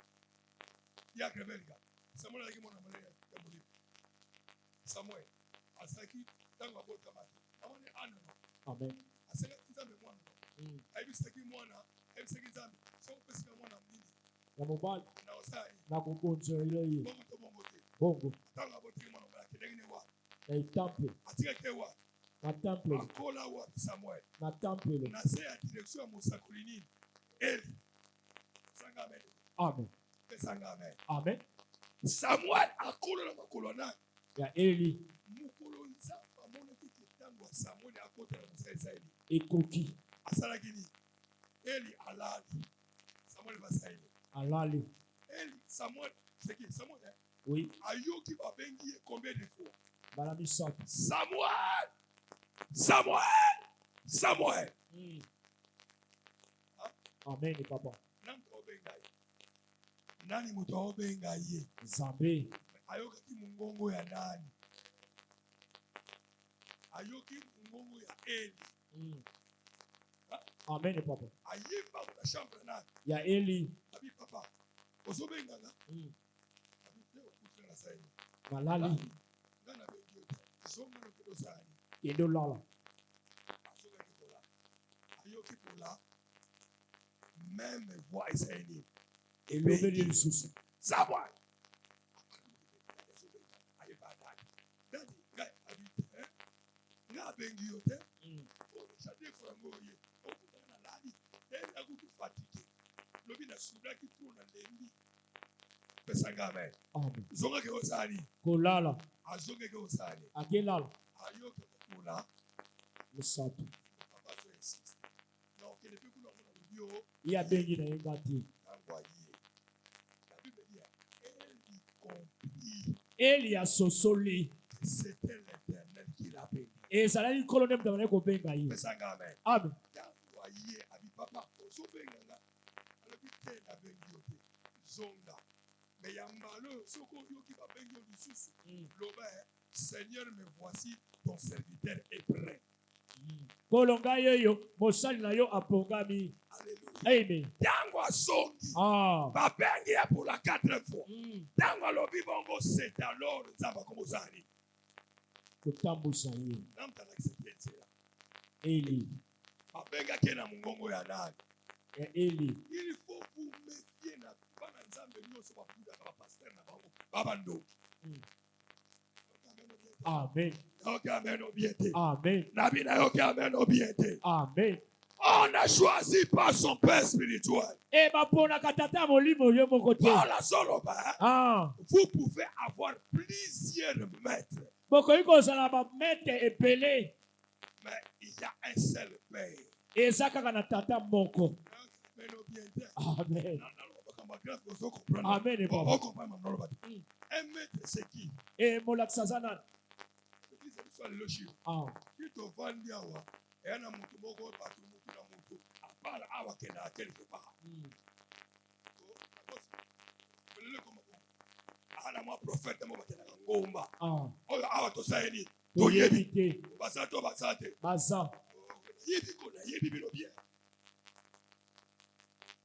Ya Rebelga. Samuel azalaki mwana molimo ya Molimo. Samuel azalaki tango abotamaki. Amone anano. amen Asalaki nzambe mwana. Ayebisaki mwana, ayebisaki nzambe. So opesika mwana mnini. ya mobali Na osali. na kobonzela ye Bongo to bongo te. bongo Tango abotiki mwana molaki ndenge ne wa. na etemple Atikaki wa. na temple Akola wa Samuel. na temple Na se ya direction ya mosakoli nini? Eli. Sanga amen. amen Sanga amen. amen Samuel akolo na makolo na ya eli mokolo nzambe amonaki ke ntango ya Samuel akotela mosala Israeli ekoki asalaki nini? Eli alali. Samuel basaeli. alali Eli Samuel seki Samuel oui ayoki babengi ye combien de fois? bala misato Samuel. Samuel. Samuel. amen papa Nani obenga ye? Nani moto obenga ye? nzambe Ayokaki mongongo ya nani? Ayoki mongongo ya Eli. amen papa Ayemba na chambre nani? ya eli Abi papa. Ozobenga nga? Abi te okutra na saini. malali Ngana bengi yote. Zonga no kedo sani. kende olala Azoga kipola. Ayoki pola. Même voix isaini. elobeli lisusu Samuel. Ayeba nani? Dadi, ngai abi te. Nga bengi yote. Shade frango ye. Okuta na lali. Eli akutu fatigué. Lobi na sudaki tu na lembi. Pesanga amen. amen Zonga ke osani. kolala Azoga ke osani. akelala Ayoki pola. misato Papa so insiste. Non, que depuis que nous avons bio, ye abengi na ye nga te envoyé. La Bible dit, elle y comprit eli asosoli que c'était l'Éternel qui l'a béni. ezalaki nkolo nde moto abandaki kobenga ye Pesanga amen. amen Envoyé à papa. Ozobenga. Alors puis na bengi yote. Zonga. Mais yambalo soko yoki ba bengi yo lisusu. Loba, Seigneur, me voici, ton serviteur est prêt. nkolo ngai oyo mosali na yo apongami Alléluia. amen Tango asongi. ah Babengi ya pour la 4e fois. Tango alobi bongo c'est alors nzamba komozali. kotambusa ye Namta na accepter cela. eli Babengaki na mungongo ya nani? Ya Eli. Il faut vous méfier na bana nzambe nyonso bakuda na pasteur na bango babando. Amen. Ok, amen obiete. Amen. Nabi na ok, amen obiete. Amen. On a choisi par son père spirituel. Et ma pona katata molimo yo moko te. Par la soloba, Ah. vous pouvez avoir plusieurs maîtres, Boko iko zala ba mete epele. mais il y a un seul père. Ezaka kana tata moko. Amen obiete. Amen. Amen. Amen, papa. Un maître, c'est qui? Et molakisa zana. Ah. Qui te vend diawa? Et un amour moko batu mutu na mutu. Apala awa kena quelque part. Ana mwa prophète mo bakena ngomba. Ah. Oyo awa to saini. To yebite. Basato basate. Baza. Yebi ko na yebi bino bien.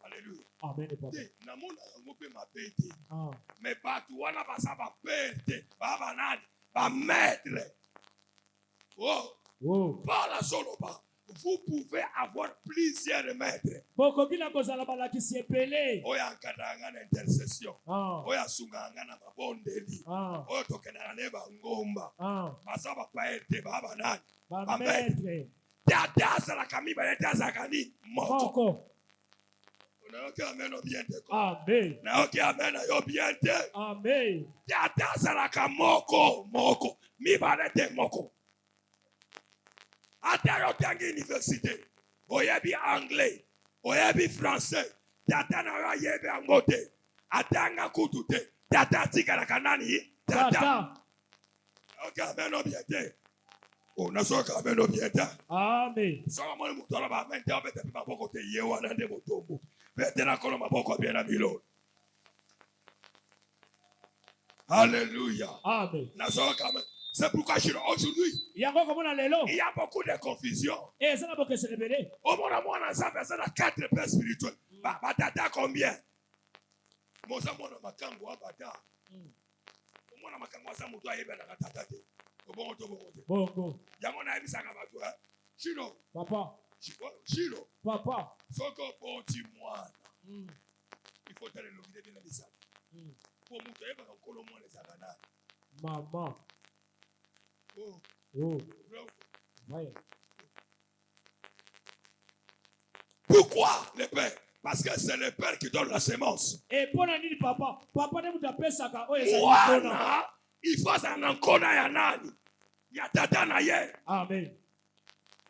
Alléluia. Amen, papa. Namona yango pe mabete. Ah. Mais batu wana basa ba perte. Baba nani? Ba maître. Oh. Oh. Par la soloba, vous pouvez avoir plusieurs maîtres. Boko kila kozala balakisi epele. Oya nkadanga na intercession. Ah. Oya sunganga na mabondeli. Ah. Oya tokena na ngomba. Ah. Basa ba paete baba nani? Ba maître. Tata la kamiba leta zakani moko. Moko. Naoki amen obiente. Amen. Naoki amen yo biente. Amen. Tata la moko. Mi balete moko. Ata yotangi université. Oyebi anglais. Oyebi français. Tata na yo yebi angote. Atanga kutute. Tata tika la kanani. Tata. Ok, amen obiente. O nasoka amen obiente. Amen. Sama mwana mutola ba mente abete pa boko te yewa na nde motombo. Bete na kono maboko bien na bilo. Alléluia. Amen. Nasoka amen. C'est pourquoi aujourd'hui, il Yango komona lelo. y a beaucoup de confusion. Et ça n'a pas que se révéler. Au moment où on a ça, ça a 4 pères spirituels. Batata combien? Moza mwana makango abata. Mwana makango sa mutu ayebe na tata te. Obongo to bongo te. Bongo. Yango na ebisa ka batu ha. Chino. Papa. Chino. Papa. Soko poti mwana. Il faut tele lobide bien na bisa. Pour mutu ayebe na kolo mwana zakana. Maman. Oh. Oh. Ouais. Pourquoi le père? Parce que c'est le père qui donne la semence. Et pour nani papa? Papa ne muta pesa ka oye Mwana, il faut ça nankona ya nani? Ya tata na ye. Amen.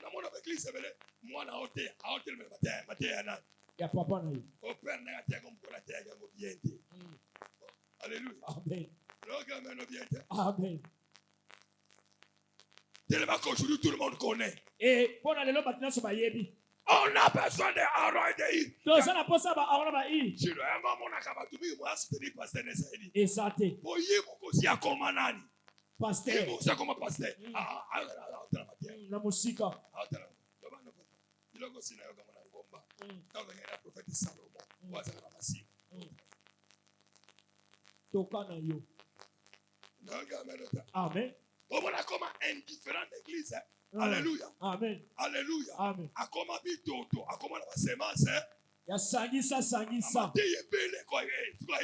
Na mwana l'église bele mwana ote le mate ya nani? Ya papa na ye. Au père na ya comme pour la terre ya biente. Alléluia. Amen. Donc amen biente. Amen. Tellement qu'aujourd'hui tout le monde connaît. Et pour nani lo batina so bayebi. On a besoin de Aaron et de I. To ça na posa ba Aaron ba I. Je dois avoir mon akabatubi moi soutenir pasteur Nesaïdi. Exacté. Pour y mokosi akoma nani? Pasteur. Mokosi akoma pasteur. Na musika. Iloko sina yoga mwana ngomba. Kama ngena prophète Salomon. Waza na masiku. Toka na yo. Amen. On a comme indifférent d'église. Alléluia. Amen. Alléluia. Amen. Akoma bitoto, akoma na semence. Ya sangisa. Amate yebele kwa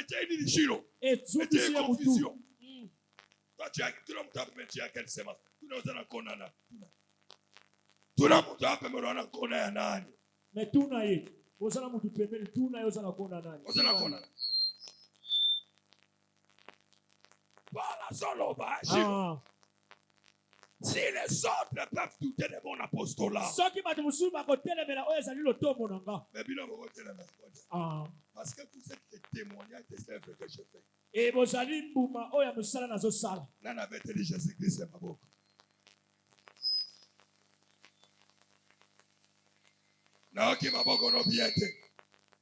tu ni shiro. Et tout est confusion. Toi tu as tout le monde a tu as quelle semence. Tu n'oses pas connaître. Tout le monde a pas connaître nani. Mais tout na ye. Ozana mutu pembeni tout na yo ozana kona nani. Ozana kona. Voilà solo ba. Si les autres peuvent douter de mon apostolat. Soki batu musu ba ko telemela oyo ezali lotombo nanga. Mais bilo ko telemela. Ah. Parce que vous êtes des témoignages des œuvres que je fais. Et bozali mbuma oyo musala nazo sala. Nana avait dit Jésus-Christ c'est maboko. Naoki maboko no biente.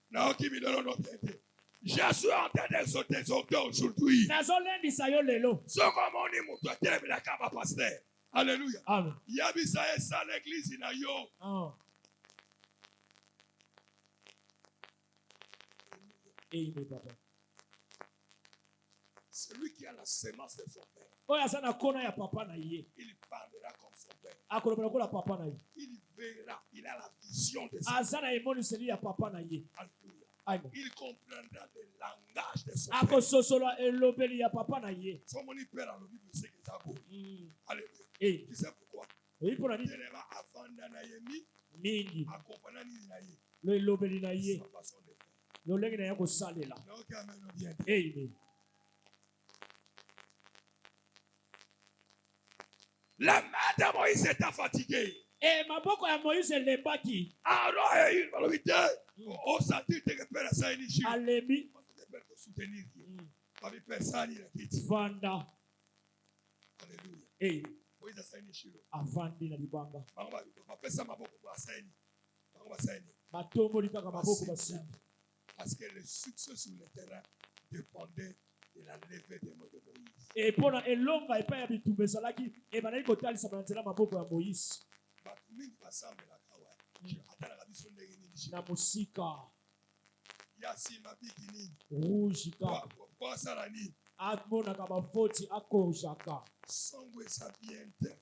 Naoki midolo no biente. Je suis en train d'exhorter aujourd'hui. Nazo lendi sa yo lelo. Soko moni mutu telemela kama pasteur. Alléluia. Amen. Yabisa esa l'église na yo. Ah. Amen, papa. Celui qui a la sémence de son père, oyo aza na kona ya papa na ye il parlera comme son père. akoloba lokola papa na ye Il verra, il a la vision de son aza na emoniseli ya papa na ye père. Alléluia. Amen. Il comprendra le langage de son père. akososola elobeli ya papa na ye Son mon père a le Bible, c'est que ça vaut. Alléluia. Eh, Tu sais pourquoi? oyi mpo na nini Tellement avant d'Anayemi, mingi accompagnant Ninaye, lo elobeli na ye sa façon de faire. lolenge na ye kosalela Donc, amen, bien. Amen. La main de Moïse était fatiguée. E maboko ya moïse elembaki Alors, il y a une valorité. Au sentir que Père a ça, il dit, alemi Père de soutenir. Pas de personne, il a dit. vanda Alléluia. Eh, Moïse a ça, il dit. avandi na libanga On va faire ça, ma boque, on va ça, on va ça. batomboli kaka maboko basimbi Parce que le succès sur le terrain dépendait de la levée des mains de Moïse. e mpo na elonga epai ya bitumba ezalaki ebandaki kotalisama na nzela maboko ya moïse Bato mingi basambelaka wa atalaka biso ndenge nini na mosika ya nsima biki nini rouge kaka po asala nini amonaka bafoti akorjaka songo eza bien te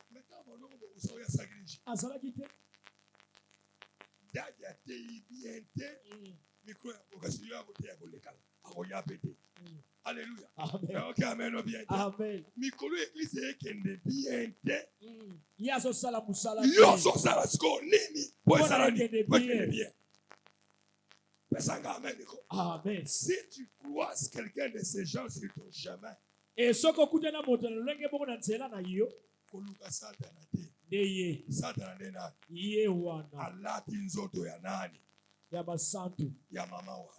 maintenant bolongo bokosa oyo asaki nini azalaki te dadi atei bien te mikro ya kokasi yo ya koteya kolekala akoya pe te alleluya amen ok amen bien te amen mikolo eglise ekende bien te ye azosala mosala yo ozosala sikoyo nini po ezala nini ekende po ekende bien bien pesanga amen eko amen si tu croises quelqu'un de ces gens sur ton chemin e soki okutana moto na lolenge moko na nzela na yo koluka satana te nde ye satana nde nani ye wana alati nzoto ya nani ya basantu ya mama wana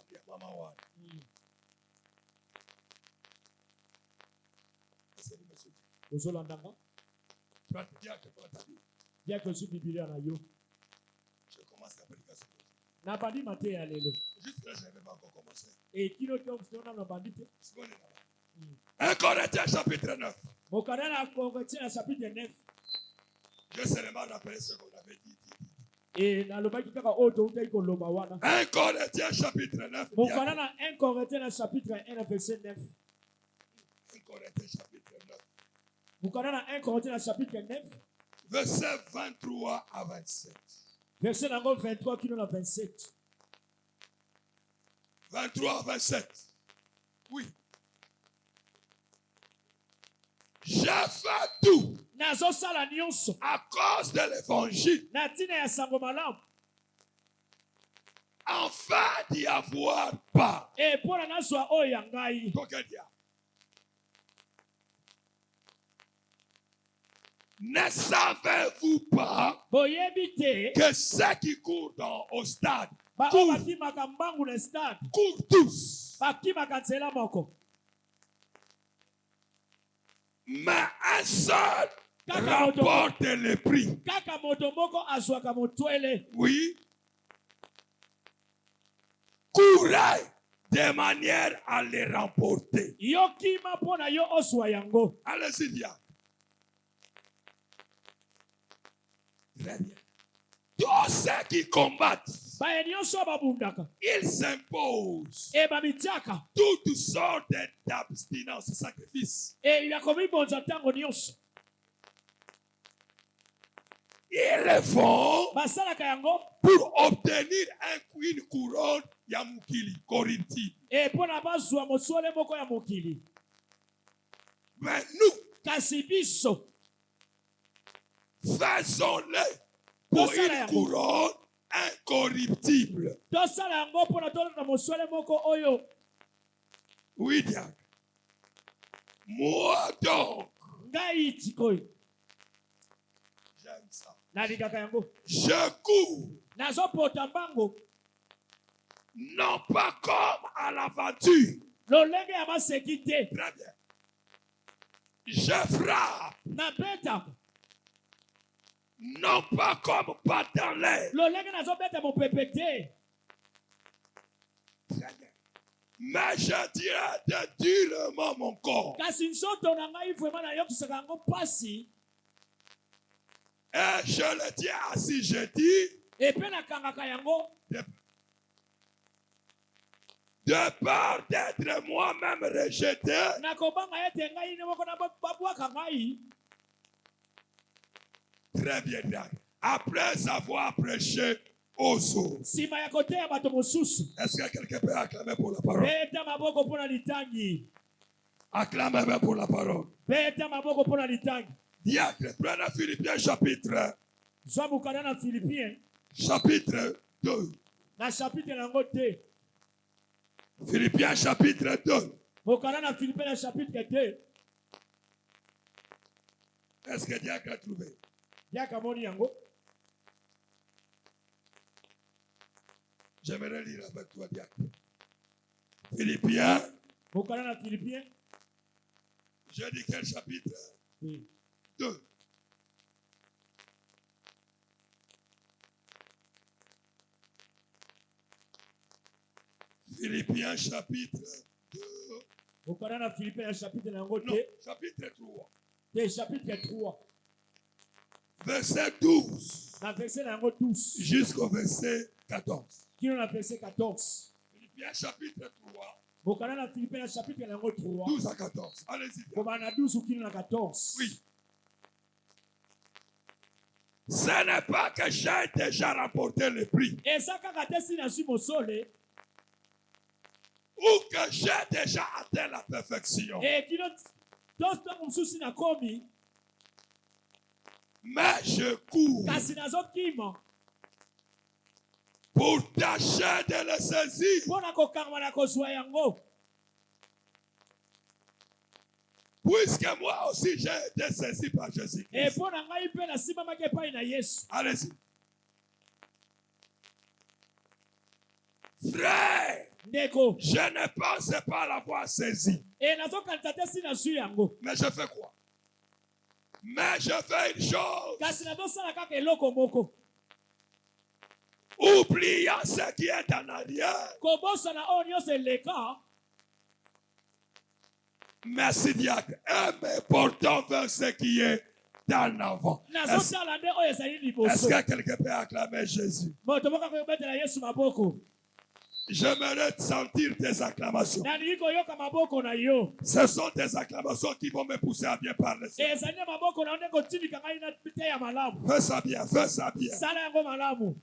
ozolandanga biake ozwi bibilia na yo je commence la prédication nabandi mateya ya lelo juste là je n'avais pas encore commencé ekino tonano nabandi te seconde là 1 Corinthiens chapitre 9 mokanda na Corinthiens na chapitre 9 je seulement rappelé ce qu'on avait dit e nalobaki kaka oyo toutaki koloba wana 1 Corinthiens chapitre 9 mokanda na 1 Corinthiens na chapitre 1 na verset 9 1 Corinthiens chapitre 9 mokanda na 1 Corinthiens na chapitre 9 verset 23 à 27 verset nango 23 kino na 27 23 à 27 oui j'ai fait tout nazosala nyonso à cause de l'évangile na ntina ya sango malamu afin d'y avoir part. e mpo na nazwa oyo ya ngai Ne savez-vous pas boyebi te que ceux qui courent au stade baoyo bakimaka mbangu na stade courent tous, bakimaka nzela moko mais un seul remporte le prix. kaka moto moko azwaka motwele Oui. Courez de manière à les remporter. yo kima mpo na yo ozwa yango Allez-y, diable. Très bien. Tous ceux qui combattent, baye nyonso babundaka ils s'imposent e bamitiaka toutes sortes d'abstinence et sacrifices. e ya komibonza ntango nyonso Ils le font basalaka yango pour obtenir une couronne ya mukili corruptible. e mpo na bazwa mosole moko ya mokili Mais nous kasi biso faisons-le pour une couronne incorruptible. tosala yango mpo na tolona mosole moko oyo Oui, diable. Moi donc, ngai tikoyo j'aime ça. nalingaka yango Je cours, nazopota mbango non pas comme à l'aventure. lolenge ya maseki te Très bien. Je frappe, nabetaka non pas comme pas dans l'air. lolenge nazobeta mopepe te Très bien. Mais je dirais de durement mon corps. kasi nzoto na ngai vraimen nayokisaka yango mpasi Et je le dis ainsi, je dis, epe nakangaka yango de peur d'être moi-même rejeté, nakobanga ete ngai ne moko na babwaka ngai. très bien, Diacre. Après avoir prêché aux autres, Sima ya koteya bato mosusu. est-ce que quelqu'un peut acclamer pour la parole? Beta maboko mpona litangi. Acclamez même pour la parole. Beta maboko mpona litangi. Diacre, prenez Philippiens chapitre Zwa mukanda na Philippiens. chapitre 2. Na chapitre nango te. Philippiens chapitre 2. Mukanda na Philippiens na chapitre 2. Est-ce que Diacre a trouvé? Yaka moni yango. J'aimerais lire avec toi, Diacre. Philippiens. Mukanda na Philippiens. Je dis quel chapitre? 2. Philippiens chapitre 2. Mukanda na Philippiens na chapitre nango Non, te. chapitre 3. Te chapitre 3. Verset 12 Na verset nango 12. jusqu'au verset 14. Kino na verset 14. Philippiens chapitre 3, Mukanda na Philippiens na chapitre nango 3. 12 à 14. Allez-y. Koma na 12 ou kino na 14. Oui. Ce n'est pas que j'ai déjà remporté le prix Et ça kaka te si na su mosole. ou que j'ai déjà atteint la perfection. Et kino tosto mosusu na komi. Mais je cours Kasi nazokima. pour tâcher de le saisir. Pona kokangama na kozwa yango. Puisque moi aussi j'ai été saisi par Et Jésus-Christ. pona ngai pe na simamaki epai na Yesu. Allez-y. Frère, Ndeko. je ne pense pas l'avoir saisi. Et nazokanisa te si na su yango. Mais je fais quoi? Mais je fais une chose. Kasi nazosala kaka eloko moko. Oubliant ce qui est en arrière. Kobosana oyo nyonso eleka. Merci, Diacre. Et me portons vers ce qui est en avant. Est-ce Nazosala nde oyo ezali liboso. que quelqu'un peut acclamer Jésus? Moto moko akobetela Yesu maboko. J'aimerais sentir tes acclamations. Nalingi koyoka maboko na yo. Ce sont des acclamations qui vont me pousser à bien parler. Ezali na maboko na yo nde kotindika ngai na te ya malamu. Fais ça bien, fais ça bien. Sala yango malamu.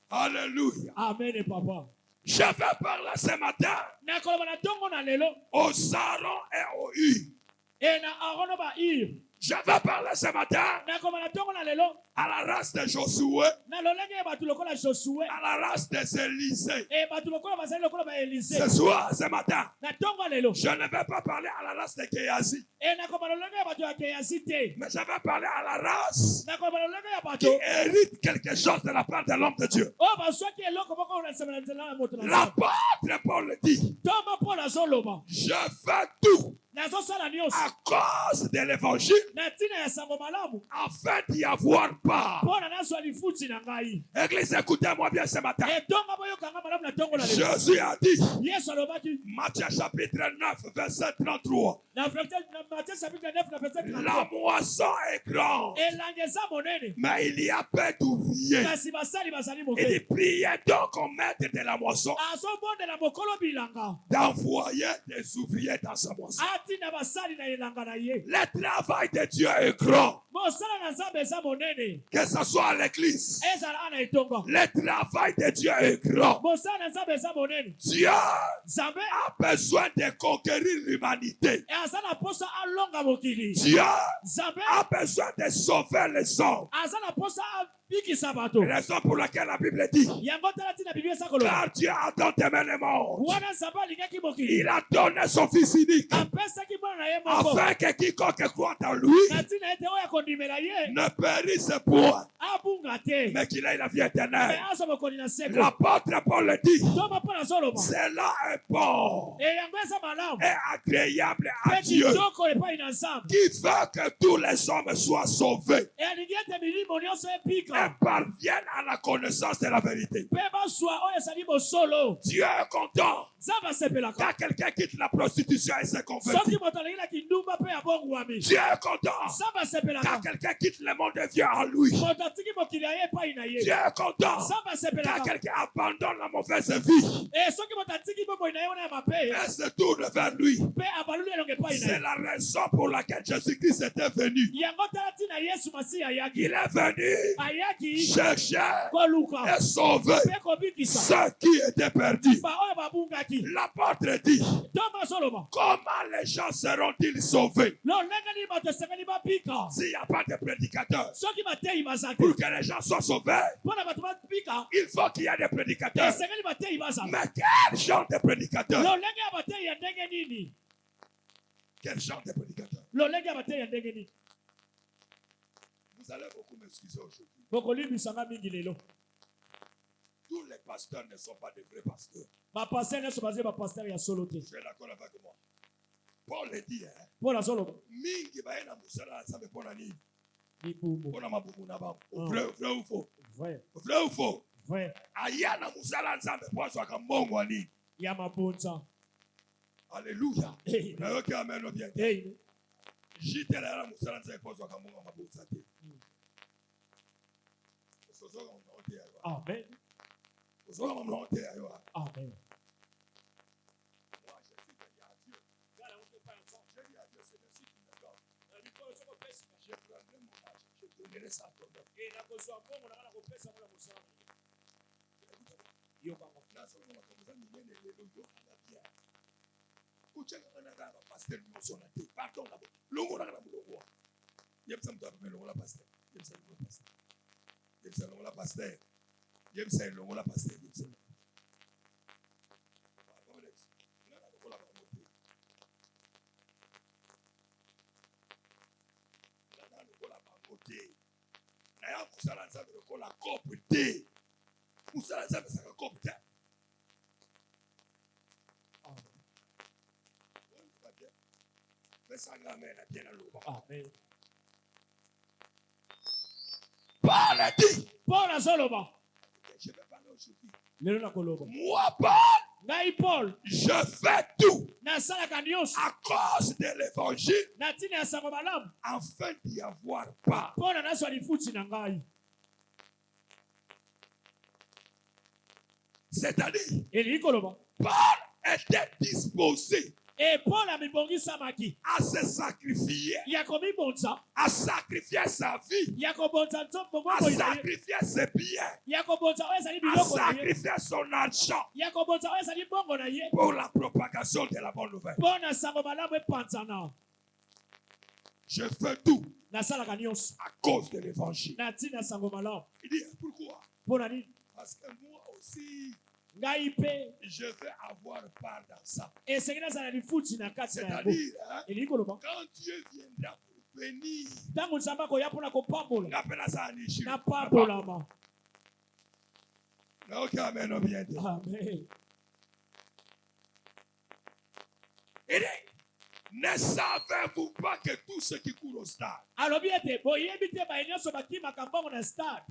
Alléluia. Amen papa. Je vais parler ce matin Nakoloba na tongo na lelo. aux Aaron et aux U. E na arono ba ir. Je vais parler ce matin Nakoloba na tongo na lelo. à la race de Josué, Na lolenge ya bato lokola Josué. à la race des Élysées. E bato lokola bazali lokola ba Élysée. Ce soir, ce matin, Na tongo lelo. je ne vais pas parler à la race de Géasi, E nakoloba lolenge ya bato ya Keasi te. mais je vais parler à la race Nakoloba lolenge ya qui bato. hérite quelque chose de la part de l'homme de Dieu. O bazwaki eloko moko na nsima na nzela ya moto na nzela. L'apôtre Paul dit, Toma mpo nazoloba. je fais tout Nazosala nyonso. à cause de l'évangile Na ntina ya sango malamu. afin d'y avoir part. Mpo na nazwa lifuti na ngai. Église, écoutez-moi bien ce matin. E tonga boyokanga malamu na tongo na lelo. Jésus a dit, Yesu alobaki. Matthieu chapitre 9, verset 33, Na Matthieu chapitre 9 na verset 33. la moisson est grande, Elanga eza monene. mais il y a peu d'ouvriers. Kasi basali bazali Il moke. dit, priez donc au maître de la moisson Azobondela mokolo bilanga. d'envoyer des ouvriers dans sa moisson. Atina basali na elanga na ye. Le travail de Dieu est grand, Mosala na Nzambe eza monene. que ce soit à l'église. Ezala ana etonga. Le travail de Dieu est grand. Mosala na Nzambe eza monene. Dieu Nzambe a besoin de conquérir l'humanité. e aza na posa alonga mokili. Dieu Nzambe a besoin de sauver les hommes. aza na posa abikisa bato. Raison pour laquelle la Bible dit, Yango tala tina Biblia eza koloba. car Dieu a tant aimé le monde, Wana Nzambe alingaki mokili. il a donné son Fils unique, Apesaki mwana na ye moko. afin que quiconque croit en lui Na ntina ete oyo akondimela ye. ne périsse point, Abunga te. mais qu'il ait la vie Me éternelle. azwa mokoli na seko. L'apôtre Paul dit, Toma mpo nazoloba. cela est bon E yango eza malamu. et agréable à Pe Dieu, kitoko epai na Nzambe. qui veut que tous les hommes soient sauvés E alingi ete milimo nyonso et epika. parviennent à la connaissance de la vérité. Mpe bazwa oyo ezali bosolo. Dieu est content nzambe asepelaka Quand quelqu'un quitte la prostitution et se soki convertit, moto alingilaki ndumba mpe abongwami Dieu est content. nzambe Quand asepelaka quelqu'un quitte le monde de Dieu en lui, moto atiki mokili ya ye epai na ye Dieu est content. nzambe Quand asepelaka quelqu'un abandonne la mauvaise vie soki moto atiki bomoi na ye wana ya mabe et se tourne vers lui, mpe abaluli elongo epai na c'est ye la raison pour laquelle Jésus-Christ était venu. yango tala ntina yesu masiya ayaki Il est venu ayaki chercher koluka et sauver mpe kobikisa ceux qui étaient perdus. baoyo babungaki L'apôtre dit, ntongo azoloba comment les gens seront-ils sauvés lolenge nini bato esengeli babika s'il n'y a pas de prédicateurs? soki bateyi baza te Pour que les gens soient sauvés, mpo na bato babika il faut qu'il y ait des prédicateurs. esengeli bateyi baza Mais quel genre de prédicateurs? lolenge ya bateyi ya ndenge nini Quel genre de prédicateurs? lolenge ya bateyi ya ndenge nini Vous allez beaucoup m'excuser aujourd'hui. bokolimbisanga mingi lelo Tous les pasteurs ne sont pas des vrais pasteurs. bapaster nyonso bazali bapaster ya solo te Tu es d'accord avec moi? Paul le dit, hein? mpo nazoloba Mingi baye na musala na Nzambe mpona nini? libumu Mpona mabumu na bango. Vrai ou faux? vrai Vrai ou faux? vrai Aya na musala Nzambe po azwaka mbongo ya nini? ya mabonza Alléluia. Amen. Nayoki amen o bien. Amen. Jitela na musala Nzambe po azwaka mbongo ya mabonza te. Osozoka mna te ayo. Amen. Osozoka mna te ayo. Amen. Moi je suis venu à Dieu. Je dis à Dieu, c'est merci qu'il me donne. Je prendrai mon argent, je donnerai ça à ton œuvre. Naya musala Nzambe lokola kope te. Musala Nzambe saka kope te. Pesanga amen na bien na loba. Amen. Paul a dit, Paul azoloba je vais parler aujourd'hui. lelo nakoloba Moi, Paul, ngai Paul je fais tout nasalaka nyonso à cause de l'évangile na ntina ya sango malamu afin d'y avoir part. mpo na nazwa lifuti na ngai C'est-à-dire, elingi koloba Paul était disposé e Paul amibongisamaki à se sacrifier, ya komibonza à sacrifier sa vie, ya kobonza à bomoi na ye sacrifier ses biens, ya kobonza oyo ezali à biloko na ye sacrifier son argent ya kobonza oyo ezali bongo na ye pour la propagation de la bonne nouvelle. mpo na sango malamu epanzana Je fais tout nasalaka nyonso à cause de l'évangile. na ntina ya sango malamu Il dit, pourquoi? mpo na nini Parce que moi aussi, ngai mpe je vais avoir part dans ça. esengeli nazala lifuti na kati na yango C'est-à-dire, hein, elingi koloba quand Dieu viendra pour bénir, ntango nzambe akoya mpo na kopambola ngapela ça nishi. na pambolama Ok, amen, bien dit. amen Il dit, ne savez-vous pas que tous ceux qui courent au stade alobi ete boyebi te baye nyonso bakimaka mbongo na stade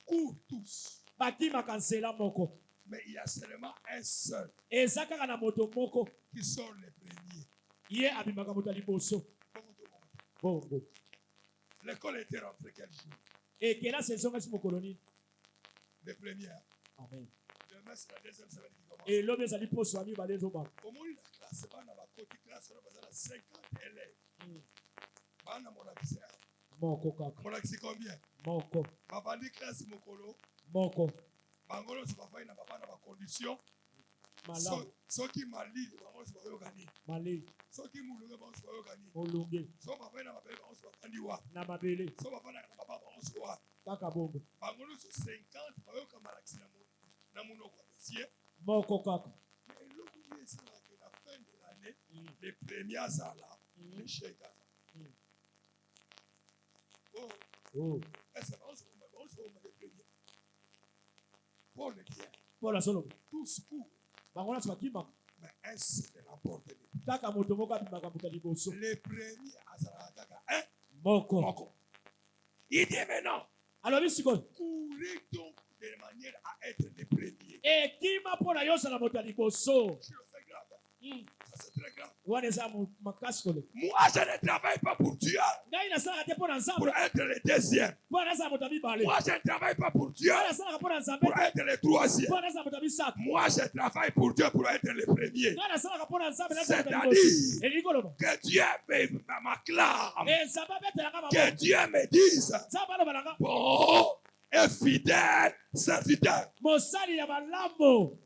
courent tous, bakimaka nzela moko mais il y a seulement un seul eza kaka na moto moko qui sort le premier. ye abimaka moto ya liboso bongo L'école était rentrée quel jour? ekelasi ezongaki mokolo nini Le premier. amen Demain, c'est la deuxième semaine qui commence. elobi ezali poso ya mibale ezobaka Au moins, la classe, bana bakoti classe, on a 50 élèves. Bana monakisi. moko kaka Monakisi combien? moko Babandi classe mokolo. moko Bangolo se bafai na baba na ba condition. malamu Soki malili bango se bayo gani. maleli Soki mulunga bango se bayo gani. molunge So bafai na mabele bango se bafandi wa. na mabele So bafai na baba bango se wa. kaka bongo Bangolo se 50 bayo kamalakisi na munoko ya monsieur. moko kaka Mais l'autre dit c'est à la fin de l'année, les premiers azala, les chèques azala. Oh, oh est-ce qu'on se remet les premiers? Paul le dit, mpo na soloba tous courent, bango nyonso bakimaka mais un seul remporte les premiers. kaka moto moko abimaka moto ya liboso Les premiers azala kaka, moko moko. Il dit maintenant, alobi sikoyo courez donc de manière à être les premiers. ekima mpo na yo ozala moto ya liboso. C'est grave. Mm. Ça, c'est très grave. wana eza makasi kole. Moi, je ne travaille pas pour Dieu, ngai nasalaka te mpo na pour nzambe être le deuxième. mpo nazala moto ya mibale. Moi, je ne travaille pas pour Dieu, ngai nasalaka mpo na nzambe pour te être le troisième. mpo nazala moto ya misato. Moi, je travaille pour Dieu, pour être le premier. ngai nasalaka mpo na nzambe nazala moto ya liboso. C'est-à-dire elingi koloba que Dieu m'acclame, nzambe abetelanga que maboko. Dieu me dise, nzambe alobalanga bon et fidèle serviteur. mosali ya malamu.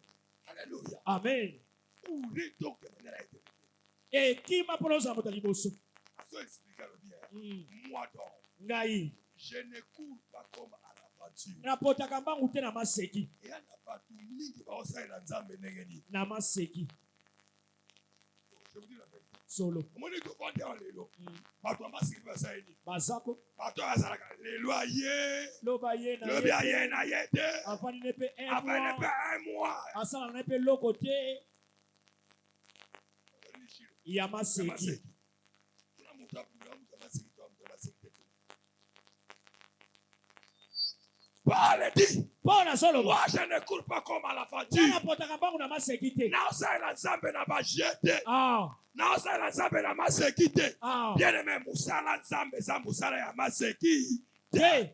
Alléluia. amen. Ouvrez donc de manière à être. ekima mpo na ozala moto ya liboso. À ce expliquer le bien. Mm. Moi donc, ngai je ne cours pas comme à l'aventure. napotaka mbangu te na maseki. Et il y a pas tout mingi baosalela nzambe ndenge nini. na maseki Je vous dis la vérité. solo. Omoni tofandi awa lelo. Mm. Bato ya masiki basala nini? bazako Bato oyo azalaka lelo aye. loba ye na Lobi ye aye na ye te. afandi ne mpe un Après ne mois pas un mois. asala na ye mpe loko te ya Ya maseki. maseki. Kuna mutu abula mutu ya maseki to mutu ya maseki te. Paul dit, mpo na soloba moi je ne cours pas comme à nga l'aventure. napotaka mbangu na maseki te. Naosalela nzambe na bajete. Ah, Naosalela nzambe na maseki te. ah, Bien aimé, musala nzambe eza musala ya maseki te. te.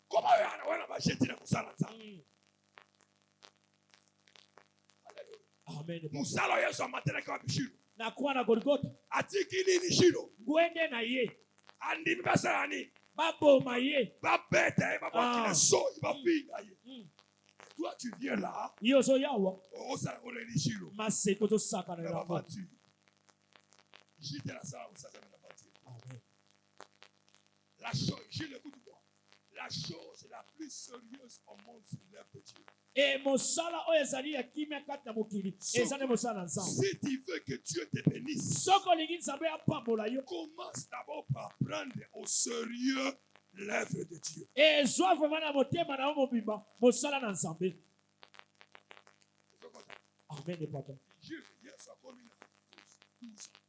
Koma oyo wana bajeti na musala nzambe. Mm. amen. Musala oyo yesu amatelaki wa bishilo. nakuwa na Golgota Atiki nini shilo? ngwende na ye Andimi basala nini? baboma ye. Babeta ye babwakila soyi babinga ye. Mm. Toi tu viens là, ye ozoyawa osala oleli shilo. maseki ozosakana Na na yango. baventure. Jite na sala musala na baventure. Amen. La chose, Gilles, écoute-moi. La chose la plus sérieuse au monde sur l'œuvre de Dieu. e mosala oyo ezali ya kimia kati na mokili eza nde mosala na nzambe. Si tu veux que Dieu te bénisse, soki olingi nzambe apambola yo commence d'abord par prendre au sérieux l'œuvre de Dieu. ezwa vraimen na motema na yo mobimba mosala na nzambe. amen papa. Gilles, yes, a commis 12 ans.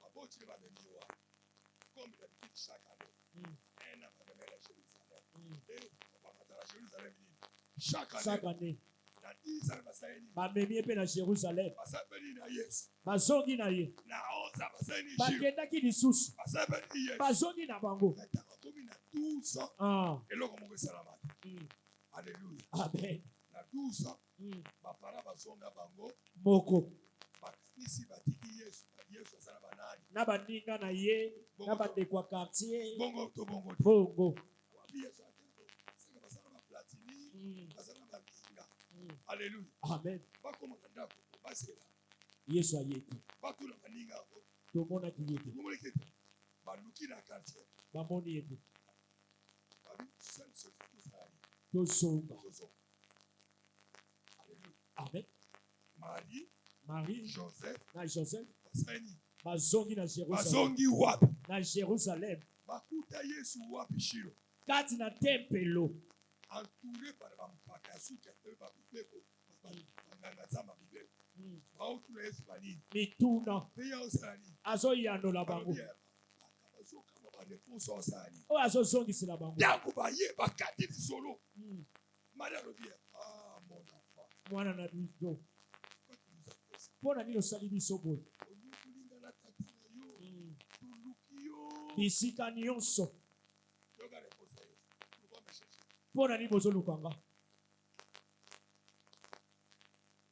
Papa, tu vas venir voir. Comme d'habitude chaque année. Un an, on va à Jérusalem. Et on va à Jérusalem. Chaque année. année Na 10 ans, basaini. bamemi ye mpe na Jérusalem Basabeli na Yesu. bazongi na ye Na 11 ans, basaini Gilles. bakendaki lisusu Basabeli Yesu. bazongi na bango. Mais t'as commis 12 ans. Ah, Et là, comment ça va? mm, Alléluia. amen. Na 12 ans, Mm, bapara bazonga bango. moko Bakanisi batiki Yesu. Yesu azala banani. na baninga na ye na bandeko ya quartier Bongo to bongo. te. bongo. Wapi Yesu atendo. Sika bazala ba platini. Mm, Bazala ba kinga. mm, Alléluia. amen. Bakoma na ndako. Basela. yesu ayeki Batula baninga ngo. tomonaki ye te Ngomole kete. Baluki na quartier. bamoni ye te Babi seul seul tout ça. tozonga. Zozo. Alléluia. amen. Marie, marie Joseph, na joseph basaini. bazongi na Jérusalem. Bazongi wapi? na Jérusalem Bakuta Yesu wapi Shilo? kati na tempelo Entouré par bampaka suka pe babibeko. Banganga zama bibeko. Mm, Bautula Yesu banini. mituna Pe ya osani. azoyanola bango Bakabazoka ba réponse osani. oyo azozongisela bango. Ntango baye bakati lisolo. Mm, Maria lobi, ah mon enfant. mwana na biso Pourquoi tu nous as fait ça? mpo na nini osali biso boye. Olukulinga na tata na yo. Mm, Tuluki yo. bisika nyonso Yoga réponse ya Yesu. Pourquoi me chercher? mpo na nini bozolukanga.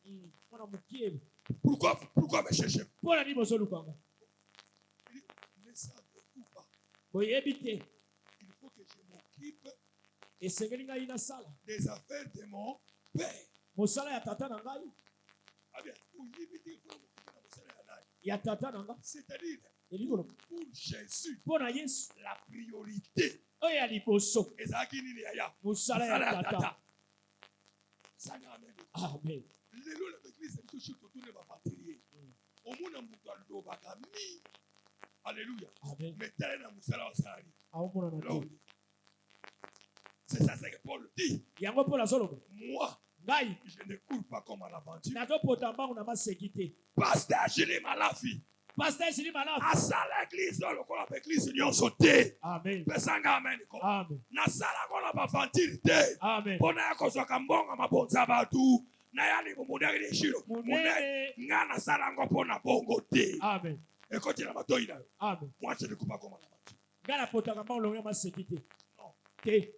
Mm, mwana mokielu Pourquoi me chercher? mpo na nini bozolukanga. Il dit, ne s'en préoccupe pas. boyebi te Il faut que je m'occupe esengeli ngai nasala des affaires de mon père. mosala ya tata na ngai Ah bien, oyebi te faut m'occuper na mosala ya nani? ya tata na ngai C'est-à-dire, elikolo pour Jésus, mpo na yesu la priorité oyo ya liboso ezalaki nini yaya? mosala ya tata. Sani amen. amen. Lelo na église biso shi totune bapartier. Omona mutu alobaka mi. Alléluia. amen. Mais tel na musala osali. aomona na Alors, te c'est ça que Paul dit. yango mpo nazoloba Moi, ngai je ne cours pas comme à l'aventure. nazopota mbangu na maseki te Pasteur Gilles Malafi. Pasteur Julie Malaf. Asala église lokola église nyonso te. Amen. Pesanga amen ko. Amen. Nasala kola ba vantile te. Amen. Pona ya kozwaka mbongo mabonza batu. Na yali munene lishiro. Munene. Nga nasala ngo pona bongo te. Amen. Ekoti na matoi na. Amen. Moi je ne coupe pas comme na matoi. Ngana potaka mba olonga masekite. Non. Te.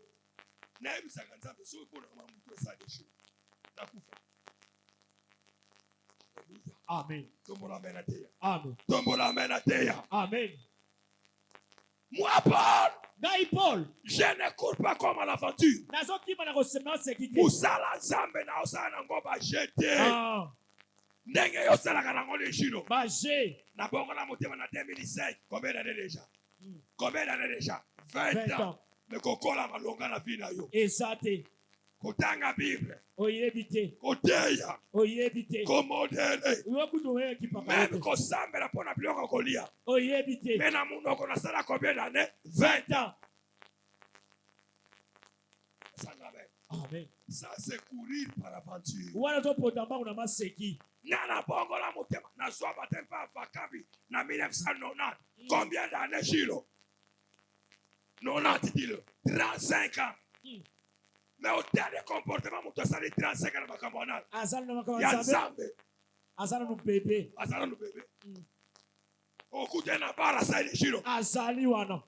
Na ebisanga nzambe so pona kama mtu esa lishiro. Nakufa. Amen. Tombola amen ateya. Amen. Tombola amen ateya. Amen. Moi Paul. Ngai Paul. Je ne cours pas comme à l'aventure. Nazo kima na kosema sekite. Musala nzambe na osala ngo ba jete. Ah. Ndenge yo sala kana ngo lishiro. Ba je. Na bongo na motema na 2005. Combien d'années déjà? Combien d'années déjà? 20 ans. Mais kokola malonga na vie na yo. Ezate. Kotanga Bible. Oyebite. Koteya. Oyebite. Komodele. Uyokuto wewe kipaka. Même kosambela pona biloko kolia. Oyebite. Mais na munoko na sala combien d'années? 20 ans. Amen. Ça c'est courir par aventure. Wana to potamba una maseki. Nana bongo la motema. Na soa batempa vakabi. Na 1990. Combien d'années Gilo? 90 dis-le. 35 ans. Mais au dernier comportement, mon toit, ça les 35 ans dans ma camarade. Azal no makama Yann zambe. Zambe. Azal no bébé. Azala no bébé. Au coup d'un abara, ça les Gilo. Azali wana.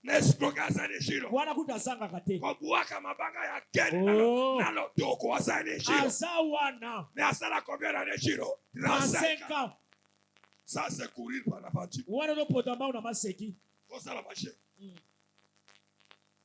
Nesproga, ça les Gilo. Wana kutasanga kate. Kobuaka mabanga ya Ken. Oh. Na lotoko, ça les Gilo. Azawana. Mais à ça, la combien d'années Gilo? 35 35 ans. ans. Ça, c'est courir par l'aventure. Wana to potamba una maseki. Faut ça la marcher.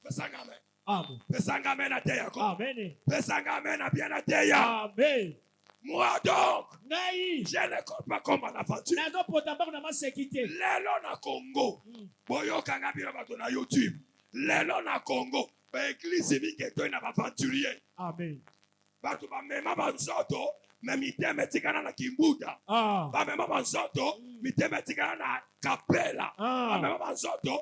Pesanga amen. Amen. Pesanga amen à teya. Amen. Pesanga amen à bien à teya. Amen. Moi donc, Ngai. je ne compte pas comme en aventure. Nazo potamba una maseki te. Lelo na Congo. Boyoka ngabira bato na YouTube. Lelo na Congo. Ba église mingi to na aventurier. Amen. Bato ba mema banzoto. Mais miteme tikana na Kimbuda. Ah. Ba mema banzoto. Miteme tikana na Kapela. Ba mema banzoto.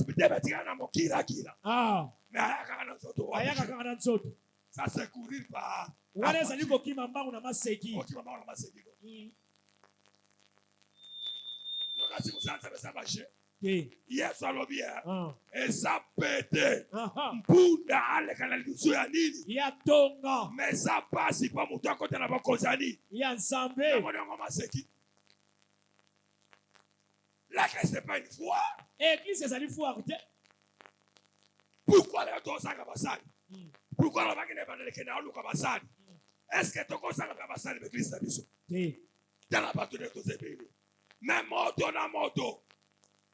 Miteme tikana na Mokira Kira. Ah. Mais ayaka na nzoto. Ayaka kaka na nzoto. Ça c'est courir par. Wana zali ko kima mbangu na maseki. Ok, maman on va seguir. Donc si vous savez ça va chier. Hier soir le bien. Et ça pète. Mpunda ale kana lusu ya nini? Ya tonga. Mais ça passe pas mon toi côté na bakozani. Ya nzambe. On va seguir. Là que c'est pas une foi. Église ezali foi te. Pourquoi les gens sont basali? Pourquoi les gens ne pas les kena luka basali? Est-ce que toko sanga basali be Christ biso? Dans la bateau de Tozebele. Mais moto na moto.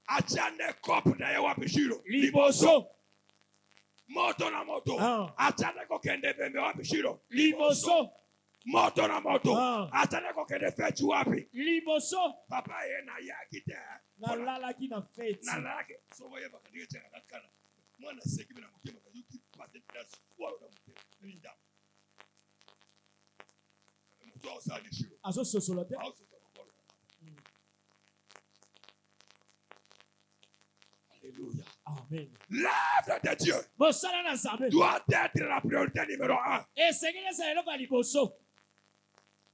Achane kopu na yewa bishiro. Liboso. Moto na moto. Achane ko kende bembe wa bishiro. Liboso. Moto na moto. Achane ko kende fetu wapi. Liboso. Papa ye na yakite. Na lala ki na fete. Na lala ke. So voye baka dige changa katkana. Mwana seki na mutema ka yuki pate plus wa na mutema. Linda. Muto osali shiro. Azo sosolote. Alléluia. Amen. L'œuvre de Dieu Mosala na nzambe. doit être la priorité numéro 1. Esengeli ezala eloko ya liboso.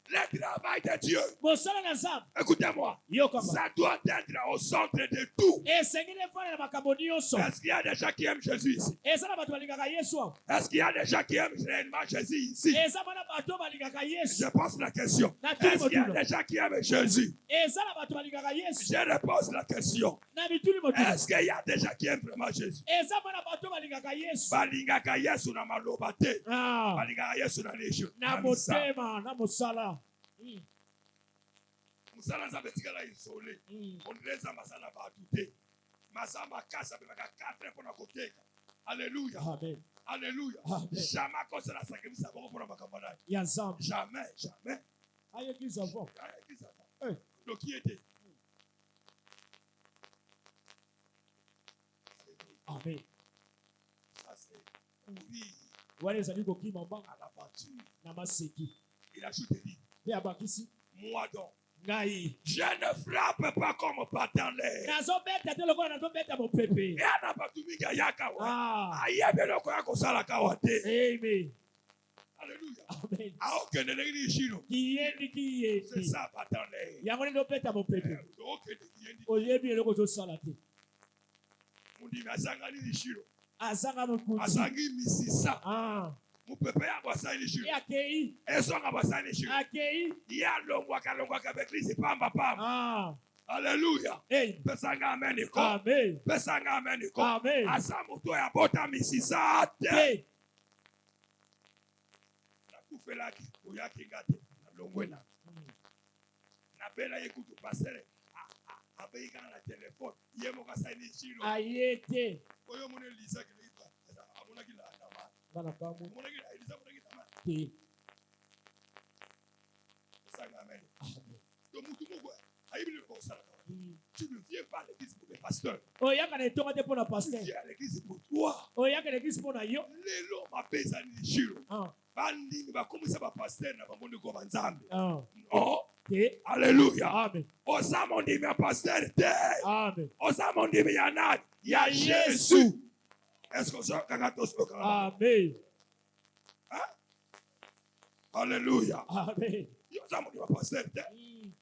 Le travail de Dieu, Mosala na nzambe. écoutez-moi, Yokamba. ça doit être au centre de tout. Esengeli efana na makambo nyonso. Est-ce qu'il y a des gens qui aiment Jésus ici? Eza na bato balingaka Yesu awa. Est-ce qu'il y a des gens qui aiment réellement Jésus ici? Eza bana bato balingaka Yesu. Je pose la question. Na Est-ce qu'il y a tuli des gens qui aiment Jésus? Eza na bato balingaka Yesu. Je repose la question. Na bituli motulo. Est-ce qu'il y a des gens qui aiment vraiment Jésus? Eza bana bato balingaka Yesu. Balingaka Yesu na maloba te. Ah. Balingaka Yesu na lisho. Na motema, na mosala. Musala nzambe tikala isolé. On dirait nzamba sana batu te. Mazamba kasa bebaka 4 pour na koteka. Alléluia. Amen. Alléluia. Jamais kosa na sacrifice bongo pour makambo na. Ya nzambe. Jamais, jamais. Aye église avant. Donc qui était? Amen. Ça c'est courir Wana ezali kokima mbangu à l'aventure. na maseki. Il ajoute dit, Pe abakisi. moi donc, Ngai. je ne frappe pas comme pas dans l'air. Nazobeta te lokola nazobeta mopepe. Et ana batumika yaka wa. Ah. Ayebe loko yako sala kawate. Amen. Alléluia. Amen. Amen. aokende ndenge nini shilo. Kiyendi C'est kiyeti. ça, attendez. Yango ndio peta mopepe. Okende kiyendi. Oyebi eloko tosala te. Mundimi azanga nini shilo. Azanga mokuti. Azangi misisa. Ah. Mupepe yango asali shilo. Akei. Ezonga basali shilo. Akei. Ya longwaka beklisi pamba pamba. Ah. Alléluia. Hey. Pesanga amen iko. Amen. Pesanga amen iko. Amen. Asa muto ya bota misisa te. Hey. Nakufelaki oyaki ngate nalongwena. Nabela yekutu pasere. Abeika na telefone. Yemo kasali shilo. Ayete. Oyo mone lisa kilipa. Amona kila ndama. Bana kamu. Amona kila lisa mona kila ndama. Te. Pesanga amen. Amen. Donc mutu moko ayibili ko sala. Tu ne viens pas à l'église pour les pasteurs. Oyaka na etonga te pona Tu pasteur. viens à l'église pour toi. Oyaka na église pona yo. Lelo mapesa ni shilo. Ah. Bandimi bakomisa ba pasteur na bamonde ko banzambe. Ah. Oh, Te. alléluia. Amen. Osa mondimi ya pasteur te. Amen. Osa mondimi ya nani? Ya Ya Jésus. Yesu. Est-ce que ça kagatos ko kanga? Amen. Alléluia. Amen. Osa mondimi ya pasteur te.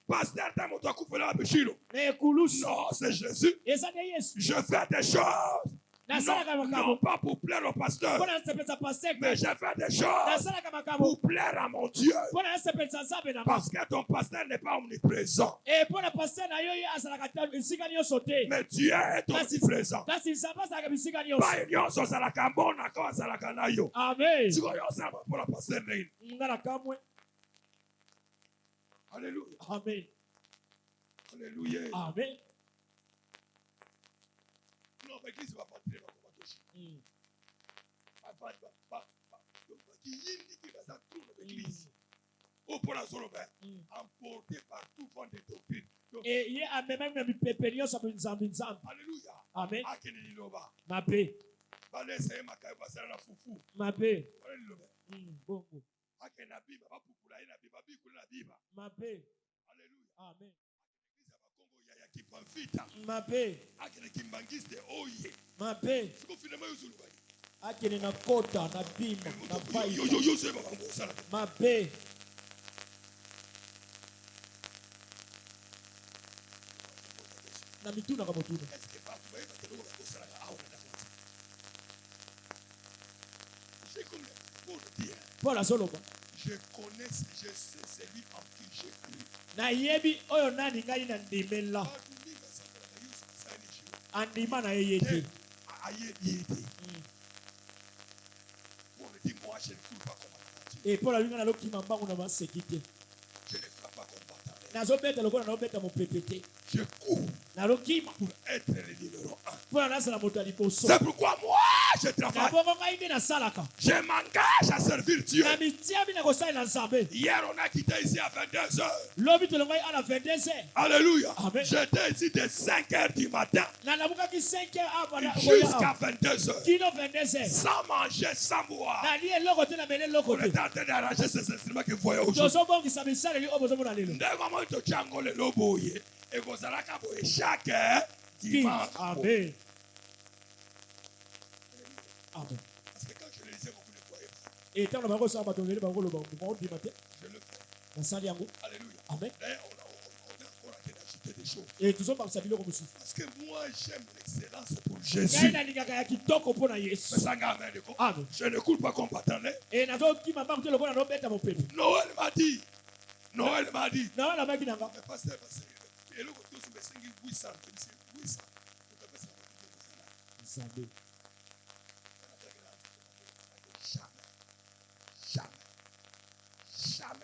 Pasteur ta moto akufela ba shilo. Na ekulusu. Non, c'est Jésus. Eza de Yesu. Je fais des choses. Nasalaka Non, makambo. non pas pour plaire au pasteur, Pona nasepelisa pasteur. mais je fais des choses Nasalaka makambo. pour plaire à mon Dieu. Pona nasepelisa nzambe na Parce que ton pasteur n'est pas omniprésent. e pona pasteur na yo ye azalaka ta bisika nyonso te. Mais Dieu est omniprésent. Kasi nzambe azalaka bisika nyonso. Pas nyonso ozalaka mbona ko azalaka na yo. Amen. Sikoyo osala mpona pasteur ndenge. Nga na kamwe. Alléluia. Amen. Alléluia. Amen. Non, mais qui va pas tirer ma combattoche? Qui va ça tout dans l'église. Au pour la solo, emporté par tout vent de doctrine. Et ye amema na mipepe nyonso ya nzambe nzambe. Alléluia. Amen. Akene liloba. Mabe. Balesa ye makayo basala na fufu. Mabe. Wala liloba. Bongo. Akena biba bapukula ye na biba bikula na biba. Mabe. Alléluia. Amen. Ekisa bakongo ya kipamfita. Mabe. Akene kimbangiste oye. Mabe. Siko finalement yozulu bani. Akene na kota na bima na vai. Yo se ba bango sala. Mabe. Na mituna kama tuna. Est-ce que pas vous voyez que le ko sala a on d'accord. Je connais pour le dire. Paul soloba. Je connais, je sais celui en qui j'ai cru. Na yebi oyo nani ngai na ndimela. Andima na yeyete. Pour le dire, moi je ne coule pas comme un nature. Et Paul alinga na lokima mbangu na masekite. Je ne frappe pas comme bâtard. Nazobeta lokola na obeta mopepete. Je cours Na lokima pour être le numéro 1. Paul anasala moto aliposo. C'est pourquoi moi je Na travaille. bongo ngai nde nasalaka. Je m'engage à servir Dieu. Na mitia bina kosalela nzambe. Hier on a quitté ici à 22h. Lobi tolongai ala 22h. Alléluia. Amen. J'étais ici de 5h du matin Na nabukaki 5h avant jusqu'à 22h. kino 22h. Sans manger, sans boire. Na li eloko te na mele eloko On te. était en train d'arranger ces instruments que vous voyez aujourd'hui. Tozobongisa misaleli oyo bozomona lelo. Ndenge moi to chango le loboye et vous allez boye chaque dimanche. Amen. Amen. Parce que quand je le disais, vous ne croyez pas. Et tant que bango sa batongeli bango lo bango ndima te. Je le fais. Nasali yango. Alléluia. Amen. D'ailleurs, on est encore en train d'ajouter des choses. Et tozobangisa biloko mosusu. Parce que moi, j'aime l'excellence pour Jésus. Ngai nalingaka ya kitoko mpona Yesu. Mais ça amen. Amen. Je ne coule pas comme paternel. Et nazokima mbangu te lokola nobeta mopepe. Noël m'a dit. Noël m'a dit. Na wana baki nanga. Mais pasteur, et le côté où c'est 800. 800. Nzambe. Jamais.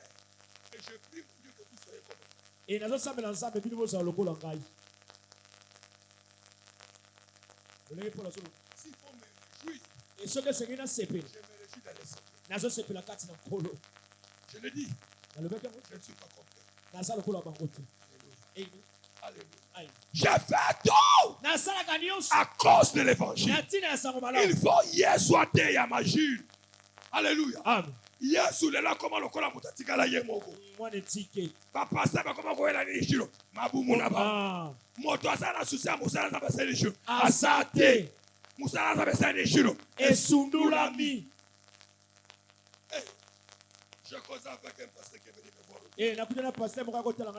Et je prie pour Dieu que vous soyez comme moi. Et nazosambela nzambe bino bozala lokola ngai. Olenge mpola solo. S'il faut me réjouir, Et soki esengeli nasepela. je me réjouis dans les secrets. Nazosepela kati na nkolo. Je le dis, Nalobaki yango. je ne suis pas complet. Naza lokola bango te. Alléluia. Alléluia. Aïe. J'ai fait tout Nasalaka nyonso. à cause de l'évangile. Na ntina ya sango malamu. Il faut Yesu ate ya majure. Alléluia. Amen. Yesu lela koma lokola moto atikala ye moko. Mwana etike. Bapasta bakoma koyela nini shiro. Mabumu na ba. Ah. Moto asala na susi ya mosala za basali shiro. Asate. Mosala za basali shiro. Esundulami. Je cause avec un pasteur qui est venu me voir. Eh, nakuja na pasteur moko akotala